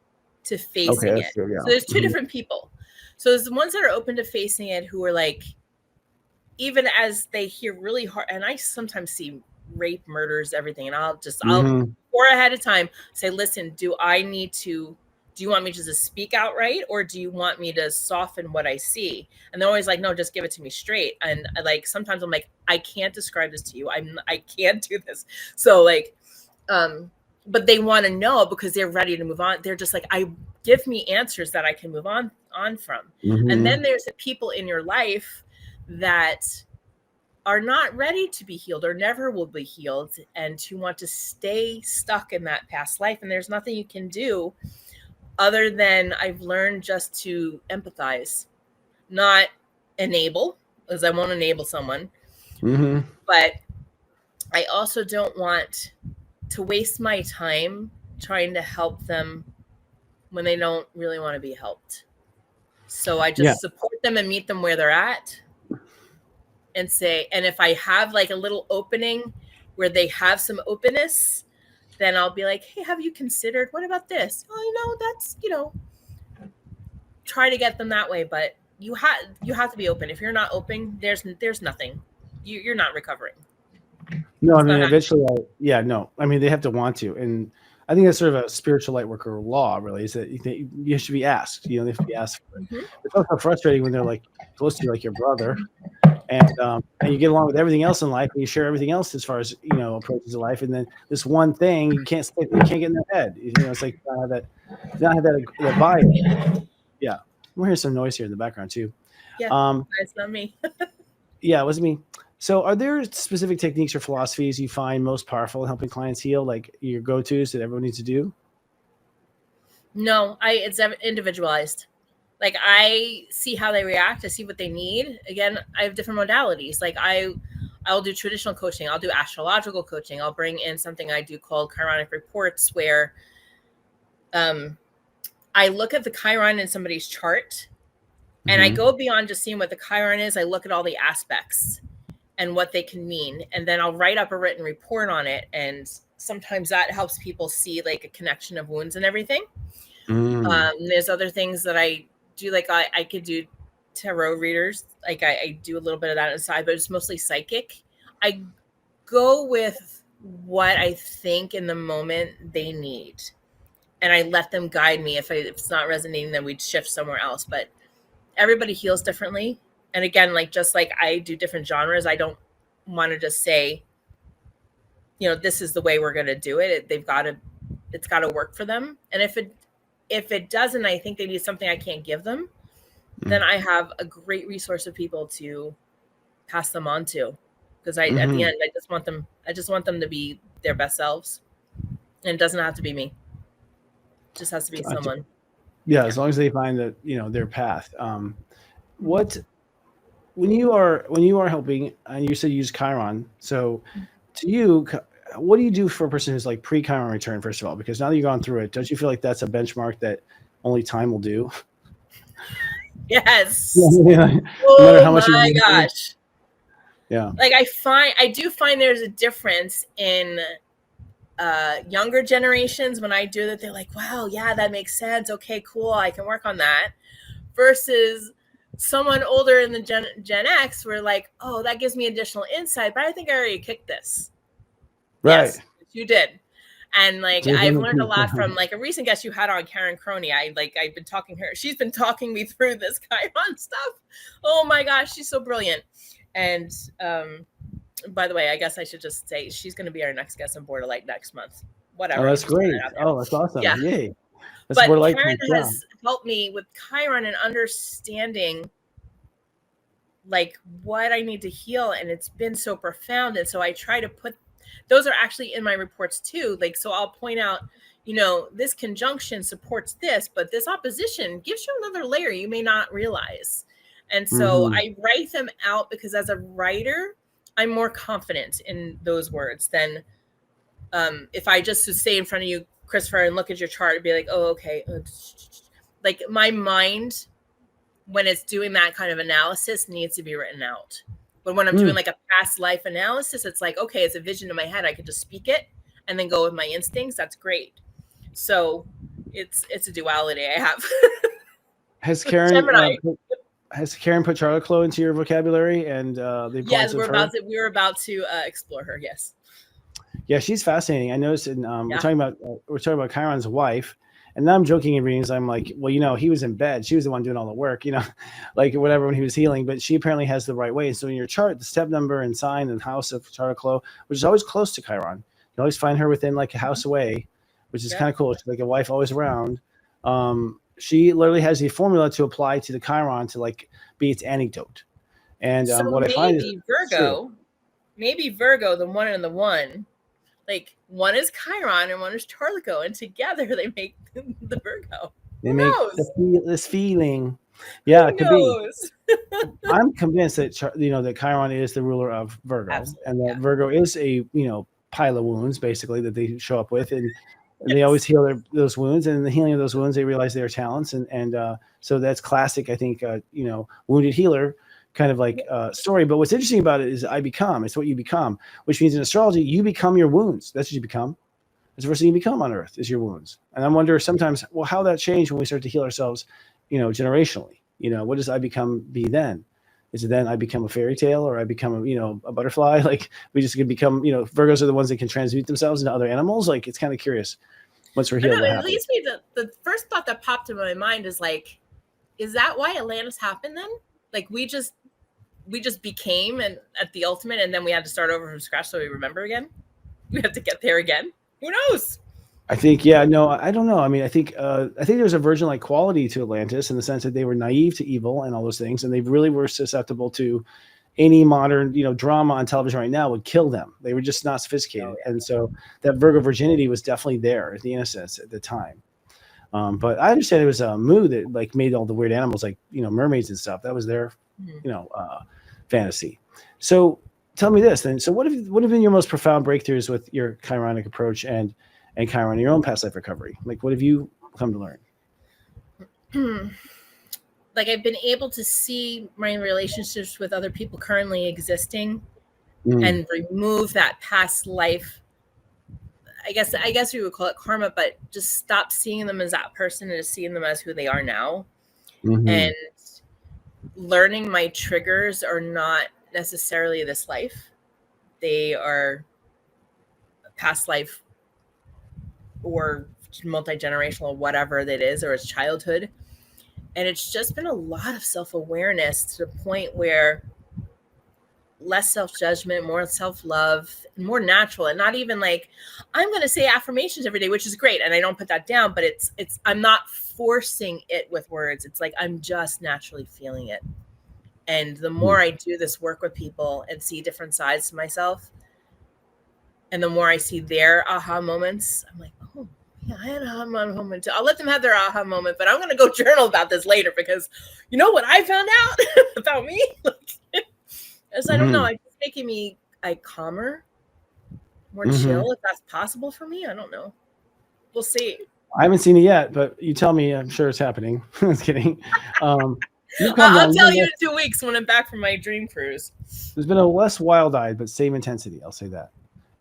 to facing it. True, yeah. So there's two different people. So there's the ones that are open to facing it, who are like, even as they hear really hard, and I sometimes see rape, murders, everything, and I'll or ahead of time say, listen, do you want me to just speak outright, or do you want me to soften what I see? And they're always like, no, just give it to me straight. And like, sometimes I'm like, I can't describe this to you. I can't do this. So like, but they want to know because they're ready to move on. They're just like, give me answers that I can move on from. And then there's the people in your life that are not ready to be healed or never will be healed, and who want to stay stuck in that past life. And there's nothing you can do other than I've learned just to empathize, not enable, because I won't enable someone. But I also don't want to waste my time trying to help them when they don't really want to be helped. So I just support them and meet them where they're at and say, and if I have like a little opening where they have some openness, then I'll be like, hey, have you considered, what about this? Oh, that's, try to get them that way. But you have to be open. If you're not open, there's nothing. You're not recovering. No, I mean, eventually, I mean, they have to want to. And I think that's sort of a spiritual light worker law, really, is that you should be asked. They have to be asked for it. It's also frustrating when they're like close to you, like your brother, and you get along with everything else in life, and you share everything else as far as approaches to life, and then this one thing you can't get in their head. It's like you don't have that vibe. Yeah, we're hearing some noise here in the background too. Yeah, it's not me. Yeah, it wasn't me. So are there specific techniques or philosophies you find most powerful in helping clients heal, like your go-tos that everyone needs to do? No, it's individualized. Like I see how they react. I see what they need. Again, I have different modalities. Like I'll do traditional coaching. I'll do astrological coaching. I'll bring in something I do called Chironic reports, where I look at the Chiron in somebody's chart, and I go beyond just seeing what the Chiron is. I look at all the aspects and what they can mean. And then I'll write up a written report on it. And sometimes that helps people see like a connection of wounds and everything. There's other things that I do. Like I could do tarot readers. Like I do a little bit of that inside, but it's mostly psychic. I go with what I think in the moment they need. And I let them guide me. If it's not resonating, then we'd shift somewhere else. But everybody heals differently. And again, just like I do different genres, I don't want to just say, this is the way we're going to do it. It's got to work for them. And if it doesn't, I think they need something I can't give them, then I have a great resource of people to pass them on to. Because at the end, I just want them to be their best selves. And it doesn't have to be me. It just has to be someone. Yeah, as long as they find that, their path. When you are helping, and you said you use Chiron, so to you, what do you do for a person who's like pre-Chiron return, first of all? Because now that you've gone through it, don't you feel like that's a benchmark that only time will do? Yes. No matter how much my gosh. Yeah. Like I do find there's a difference in younger generations when I do that. They're like, wow, yeah, that makes sense. Okay, cool. I can work on that. Versus someone older in the Gen X were like, oh, that gives me additional insight, but I think I already kicked this. Right. Yes, you did. And I've learned a lot from a recent guest you had on, Karen Croney. I've been talking to her. She's been talking me through this Chiron stuff. Oh my gosh, she's so brilliant. And by the way, I guess I should just say she's going to be our next guest on Board of Light next month. Whatever. Oh, that's great. Oh, that's awesome. Yeah. Yay. But Karen has helped me with Chiron and understanding what I need to heal. And it's been so profound. And so I try to put, those are actually in my reports too. So I'll point out, this conjunction supports this, but this opposition gives you another layer you may not realize. And so I write them out because as a writer, I'm more confident in those words than if I just stay in front of you, Christopher, and look at your chart and be like, oh, okay. My mind, when it's doing that kind of analysis, needs to be written out. But when I'm doing a past life analysis, it's like, okay, it's a vision in my head. I could just speak it and then go with my instincts. That's great. So it's a duality I have. Has Karen put Charlotte into your vocabulary? And yes, we're about to explore her. Yes. Yeah, she's fascinating. I noticed we're talking about Chiron's wife, and now I'm joking and readings. I'm like, well, he was in bed. She was the one doing all the work, whatever when he was healing. But she apparently has the right way. So in your chart, the step number and sign and house of Charlotte, which is always close to Chiron, you always find her within a house away, which is kind of cool. She's like a wife always around. She literally has the formula to apply to the Chiron to be its antidote. And what I find is maybe Virgo, the one and the one. One is Chiron and one is Charlotte, and together they make the Virgo. They Who make knows? this feeling. Yeah, Who it could be. knows? I'm convinced that that Chiron is the ruler of Virgo, Absolutely. and that Yeah. Virgo is a pile of wounds basically that they show up with, and they always Yes. heal those wounds, and in the healing of those wounds, they realize their talents, and so that's classic. I think wounded healer kind of like story. But what's interesting about it is it's what you become, which means in astrology you become your wounds. That's what you become. It's the first thing you become on earth is your wounds. And I wonder sometimes, well, how that changed when we start to heal ourselves, generationally. What does I become be then? Is it then I become a fairy tale, or I become a butterfly? Like we just can become, Virgos are the ones that can transmute themselves into other animals. Like it's kind of curious once we're I healed know, what it happens. leads me to the first thought that popped in my mind is like, is that why Atlantis happened then? Like we just became and at the ultimate, and then we had to start over from scratch so we remember again. We have to get there again. Who knows? I think, yeah, no, I don't know. I mean, I think there's a virgin-like quality to Atlantis in the sense that they were naive to evil and all those things, and they really were susceptible to any modern, drama on television right now would kill them. They were just not sophisticated, and so that Virgo virginity was definitely there, the innocence at the time. But I understand it was Mu that like made all the weird animals, like mermaids and stuff. That was their, fantasy. So tell me this then. So what have been your most profound breakthroughs with your chironic approach and Chiron in your own past life recovery? Like, what have you come to learn? Like I've been able to see my relationships with other people currently existing and remove that past life. I guess we would call it karma, but just stop seeing them as that person and just seeing them as who they are now. And learning my triggers are not necessarily this life. They are past life or multi-generational, whatever that is, or it's childhood. And it's just been a lot of self-awareness to the point where less self-judgment, more self-love, more natural, and not even like I'm going to say affirmations every day, which is great. And I don't put that down, but it's I'm not forcing it with words. It's like I'm just naturally feeling it. And the more I do this work with people and see different sides to myself, and the more I see their aha moments, I'm like, oh, yeah, I had an aha moment too. I'll let them have their aha moment, but I'm going to go journal about this later because you know what I found out about me? As I don't know, it's making me calmer, more chill, if that's possible for me. I don't know. We'll see. I haven't seen it yet, but you tell me. I'm sure it's happening. I was kidding. I'll tell you in 2 weeks when I'm back from my dream cruise. There's been a less wild-eyed, but same intensity. I'll say that.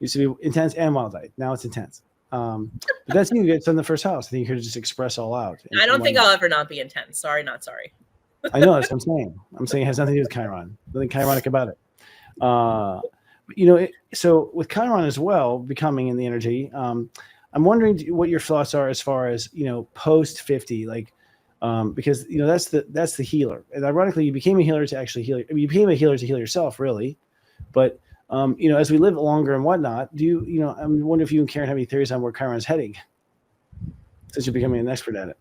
Used to be intense and wild-eyed. Now it's intense. But that's you. It's in the first house. I think you could just express all out. I don't think I'll ever not be intense. Sorry, not sorry. I know that's what I'm saying. I'm saying it has nothing to do with Chiron. Nothing chironic about it. So with Chiron as well, becoming in the energy, I'm wondering what your thoughts are as far as post 50, like because that's the healer. And ironically, you became a healer to actually heal. I mean, you became a healer to heal yourself, really. But as we live longer and whatnot, I wonder if you and Karen have any theories on where Chiron's heading, since you're becoming an expert at it.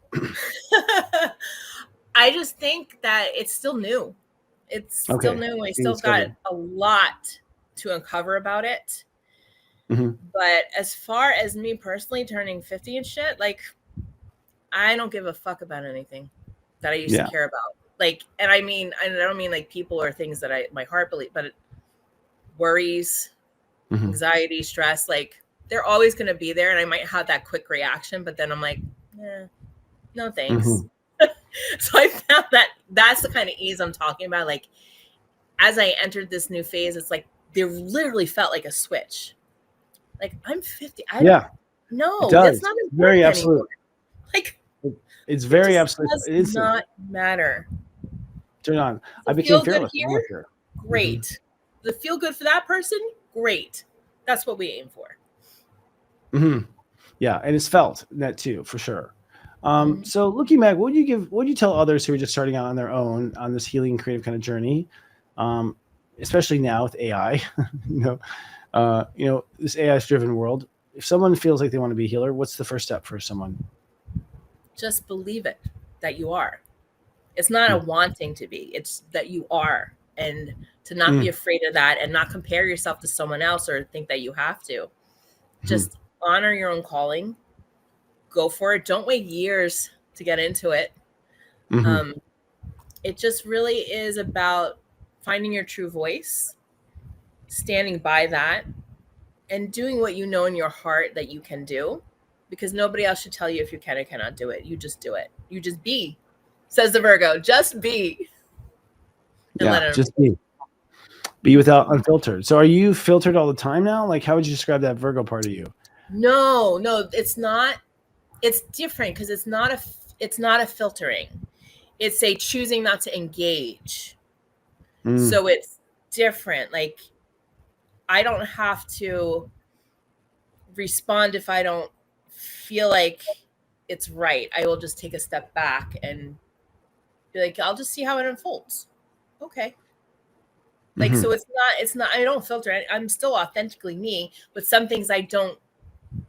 I just think that it's still new. It's still new. We still got a lot to uncover about it. But as far as me personally turning 50 and shit, like I don't give a fuck about anything that I used to care about. Like, and I don't mean like people or things that my heart believe, but worries, anxiety, stress, like they're always going to be there. And I might have that quick reaction, but then I'm like, no thanks. So I found that that's the kind of ease I'm talking about. Like as I entered this new phase, it's like there literally felt like a switch. Like I'm 50. No, that's not very absolute. Anymore. Like it's very absolute. It does not matter. Turn on. I became fearless. Here, great. The feel good for that person, great. That's what we aim for. Yeah, and it's felt that too, for sure. So looking back, what would you tell others who are just starting out on their own on this healing creative kind of journey, especially now with AI, this AI driven world? If someone feels like they want to be a healer, what's the first step for someone? Just believe it, that you are. It's not a wanting to be, it's that you are. And to not be afraid of that and not compare yourself to someone else or think that you have to. Just honor your own calling. Go for it. Don't wait years to get into it. Mhm. It just really is about finding your true voice, standing by that, and doing what you know in your heart that you can do, because nobody else should tell you if you can or cannot do it. You just do it. You just be, says the Virgo. Just be. And let Yeah, it just unfold. be without unfiltered. So are you filtered all the time now? Like, how would you describe that Virgo part of you? No, it's not. It's different because it's not a filtering. It's a choosing not to engage. So it's different. Like, I don't have to respond if I don't feel like it's right. I will just take a step back and be like, I'll just see how it unfolds. Okay. Like, so it's not, I don't filter it. I'm still authentically me, but some things I don't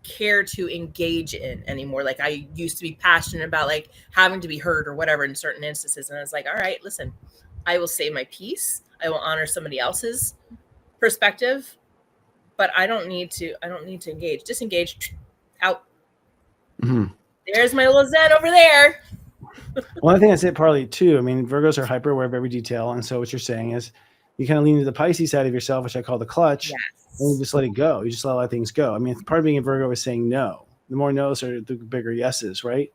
care to engage in anymore. Like, I used to be passionate about like having to be heard or whatever in certain instances. And I was like, all right, listen, I will say my piece. I will honor somebody else's perspective, but I don't need to engage. Disengage, out. There's my little Zen over there. Well, I think that's it partly too. I mean, Virgos are hyper aware of every detail. And so what you're saying is you kind of lean to the Pisces side of yourself, which I call the clutch. Yes. And you just let it go. You just let a lot of things go. I mean, part of being a Virgo is saying no. The more no's are the bigger yeses, right?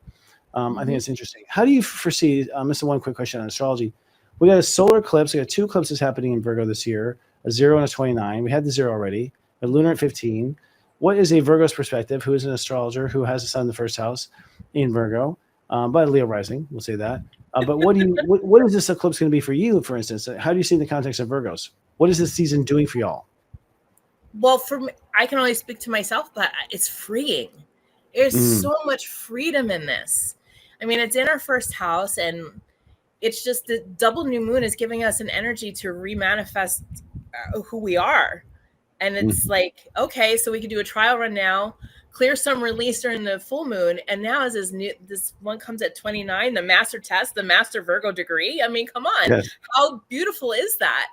I think it's interesting. How do you foresee, this is one quick question on astrology. We got a solar eclipse. We got 2 eclipses happening in Virgo this year, a 0 and a 29. We had the 0 already, a lunar at 15. What is a Virgo's perspective, who is an astrologer, who has a sun in the first house in Virgo, but a Leo rising, we'll say that. But what is this eclipse going to be for you, for instance? How do you see in the context of Virgos? What is this season doing for y'all? Well, for me, I can only speak to myself, but it's freeing. There's so much freedom in this. I mean, it's in our first house, and it's just the double new moon is giving us an energy to remanifest who we are. And it's like, okay, so we can do a trial run now, clear some release during the full moon. And now as this one comes at 29, the master test, the master Virgo degree. I mean, come on. Yes. How beautiful is that?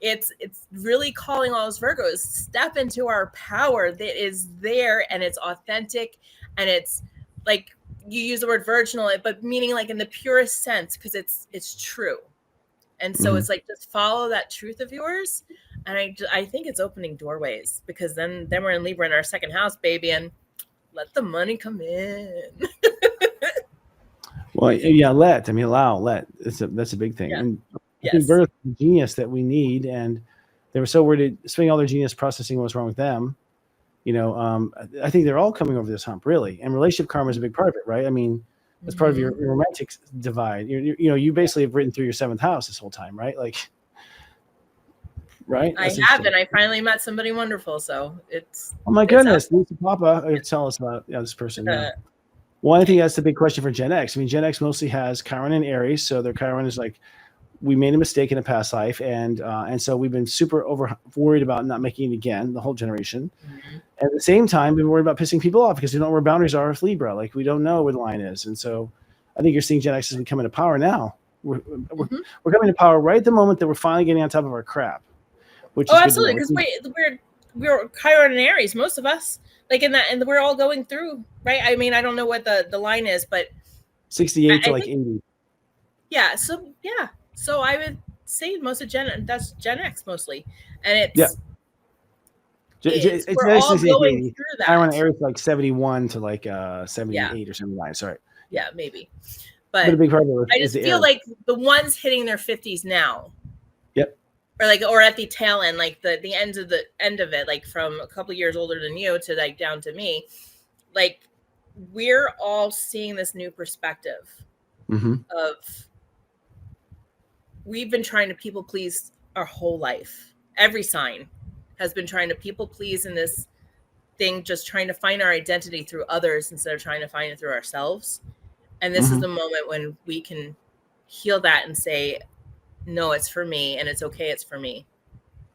It's really calling all those Virgos, step into our power that is there, and it's authentic, and it's like, you use the word virginal, but meaning like in the purest sense, because it's true. And so it's like, just follow that truth of yours. And I think it's opening doorways, because then we're in Libra in our second house, baby, and let the money come in. Well, yeah, let. That's a big thing. Yeah. And I think Virgo's the genius that we need, and they were so worried to spending all their genius processing what's wrong with them. You know, I think they're all coming over this hump, really. And relationship karma is a big part of it, right? I mean, it's part of your romantic divide. You basically have written through your 7th house this whole time, right? Like, right? I have, and I finally met somebody wonderful. So it's. Oh my goodness, Lisa Papa, tell us about this person. Well, I think that's the big question for Gen X. I mean, Gen X mostly has Chiron and Aries, so their Chiron is like, we made a mistake in a past life, and so we've been super worried about not making it again, the whole generation. At the same time, we've been worried about pissing people off because we don't know where boundaries are with Libra. Like, we don't know where the line is. And so I think you're seeing Gen X as we come into power now. We're coming to power right at the moment that we're finally getting on top of our crap. Which is absolutely, because we're Chiron and Aries, most of us. Like, in that, and we're all going through, right? I mean, I don't know what the line is, but 68 to like 80. Yeah. So I would say most of that's Gen X mostly, and it's we're all going through that. Chiron and Aries like 71 to like 78 or 79. Sorry. Yeah, maybe. But a big part of it I just feel like the ones hitting their 50s now. Yep. Or at the tail end, like the end of it, like from a couple of years older than you to like down to me, like, we're all seeing this new perspective of, we've been trying to people please our whole life. Every sign has been trying to people please in this thing, just trying to find our identity through others instead of trying to find it through ourselves. And this is the moment when we can heal that and say, no, it's for me, and it's okay, it's for me.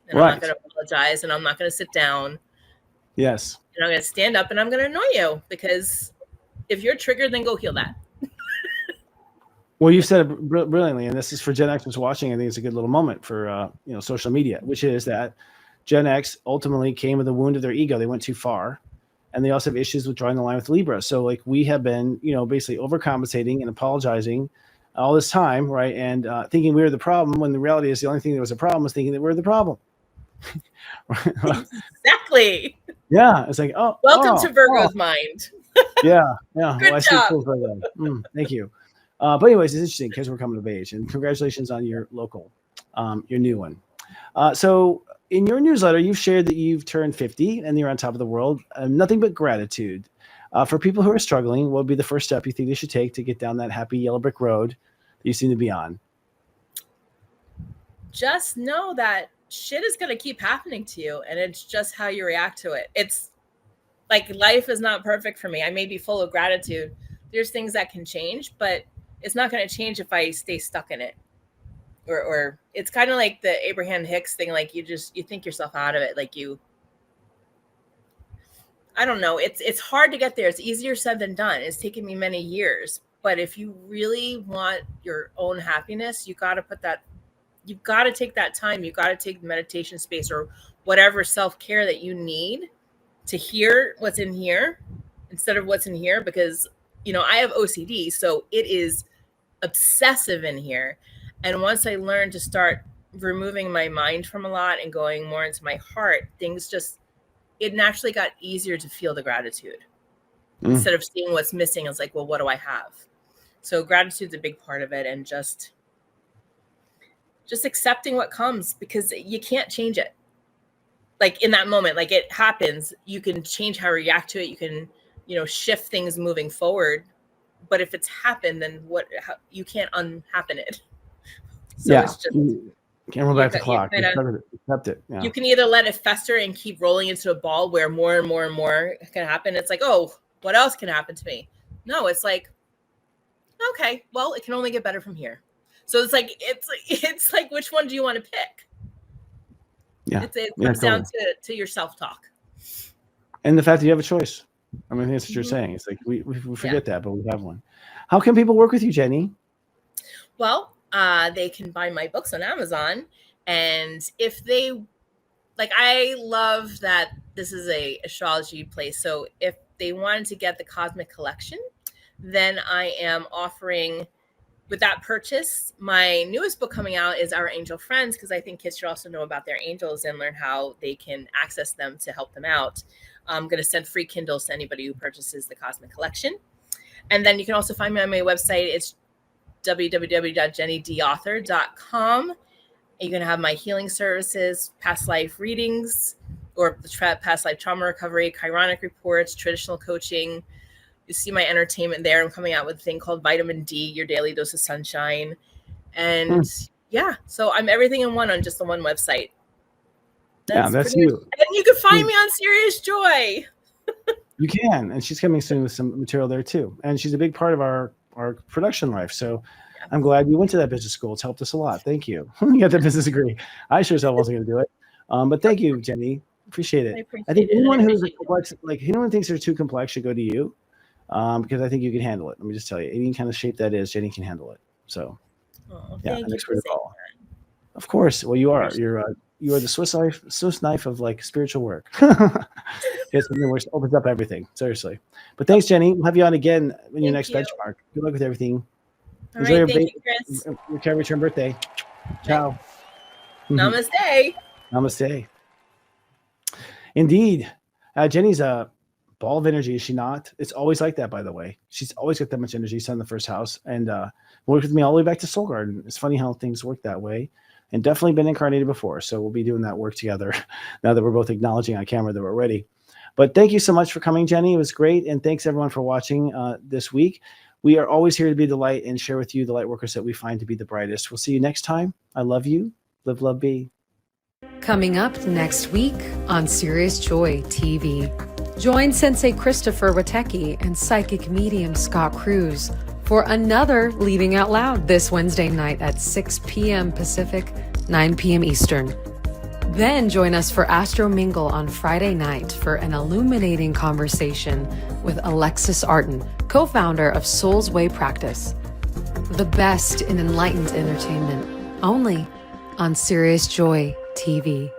And I'm not going to apologize, and I'm not going to sit down. Yes. And I'm going to stand up, and I'm going to annoy you, because if you're triggered, then go heal that. Well, you said it brilliantly, and this is for Gen Xers watching. I think it's a good little moment for social media, which is that Gen X ultimately came with a wound of their ego. They went too far, and they also have issues with drawing the line with Libra. So like we have been, basically overcompensating and apologizing all this time, right? And thinking we were the problem, when the reality is the only thing that was a problem was thinking that we were the problem. Exactly. Yeah, it's like, welcome to Virgo's mind. Yeah. Good job. See cool for them. Thank you. But anyways, it's interesting because we're coming of age, and congratulations on your local, your new one. So in your newsletter, you've shared that you've turned 50 and you're on top of the world. Nothing but gratitude. For people who are struggling, what would be the first step you think they should take to get down that happy yellow brick road that you seem to be on? Just know that shit is going to keep happening to you, and it's just how you react to it. It's like life is not perfect for me. I may be full of gratitude. There's things that can change, but it's not going to change if I stay stuck in it. Or it's kind of like the Abraham Hicks thing. Like you think yourself out of it. Like I don't know. It's hard to get there. It's easier said than done. It's taken me many years, but if you really want your own happiness, you've got to take that time. You've got to take the meditation space or whatever self-care that you need to hear what's in here instead of what's in here, because, I have OCD, so it is obsessive in here. And once I learned to start removing my mind from a lot and going more into my heart, it naturally got easier to feel the gratitude instead of seeing what's missing. It's like, well, what do I have? So gratitude's a big part of it, and just accepting what comes, because you can't change it. Like in that moment, like it happens, you can change how you react to it. You can, shift things moving forward. But if it's happened, then you can't unhappen it. So it's just, you can't roll back the clock. Accept it. Yeah. You can either let it fester and keep rolling into a ball where more and more and more can happen. It's like, oh, what else can happen to me? No, it's like, okay, well, it can only get better from here. So it's like, which one do you want to pick? Yeah, it comes down to your self-talk. And the fact that you have a choice. I mean, that's what you're saying. It's like we forget that, but we have one. How can people work with you, Jenny? Well, they can buy my books on Amazon. And if they, I love that this is a astrology place. So if they wanted to get the Cosmic Collection, then I am offering, with that purchase, my newest book coming out is Our Angel Friends, because I think kids should also know about their angels and learn how they can access them to help them out. I'm going to send free Kindles to anybody who purchases the Cosmic Collection. And then you can also find me on my website. It's www.jennydeeauthor.com. You can have my healing services, past life readings, or past life trauma recovery, chironic reports, traditional coaching. You see my entertainment there. I'm coming out with a thing called Vitamin D, Your Daily Dose of Sunshine. And so I'm everything in one on just the one website. That's you. And you can find me on Serious Joy. You can. And she's coming soon with some material there too. And she's a big part of our production life. So I'm glad you went to that business school. It's helped us a lot. Thank you. You got the business degree. I sure as hell wasn't going to do it. But thank you, Jenny. Appreciate it. I think anyone who's complex, anyone thinks they're too complex should go to you. Because I think you can handle it. Let me just tell you, any kind of shape that is, Jenny can handle it. So, thank you for saying that. Of course. Well, you are. You are the Swiss knife of spiritual work. It opens up everything. Seriously. But thanks, Jenny. We'll have you on again in your next benchmark. Good luck with everything. Enjoy your return birthday. Ciao. Namaste. Namaste. Indeed. Jenny's a ball of energy, is she not? It's always like that, by the way. She's always got that much energy. She's in the first house and worked with me all the way back to Soul Garden. It's funny how things work that way, and definitely been incarnated before. So we'll be doing that work together now that we're both acknowledging on camera that we're ready. But thank you so much for coming, Jenny. It was great. And thanks everyone for watching this week. We are always here to be the light and share with you the light workers that we find to be the brightest. We'll see you next time. I love you. Live, love, be. Coming up next week on Serious Joy TV. Join Sensei Christopher Witecki and psychic medium Scott Cruz for another Leading Out Loud this Wednesday night at 6 p.m. Pacific, 9 p.m. Eastern. Then join us for Astro Mingle on Friday night for an illuminating conversation with Alexis Artin, co-founder of Soul's Way Practice. The best in enlightened entertainment, only on Serious Joy TV.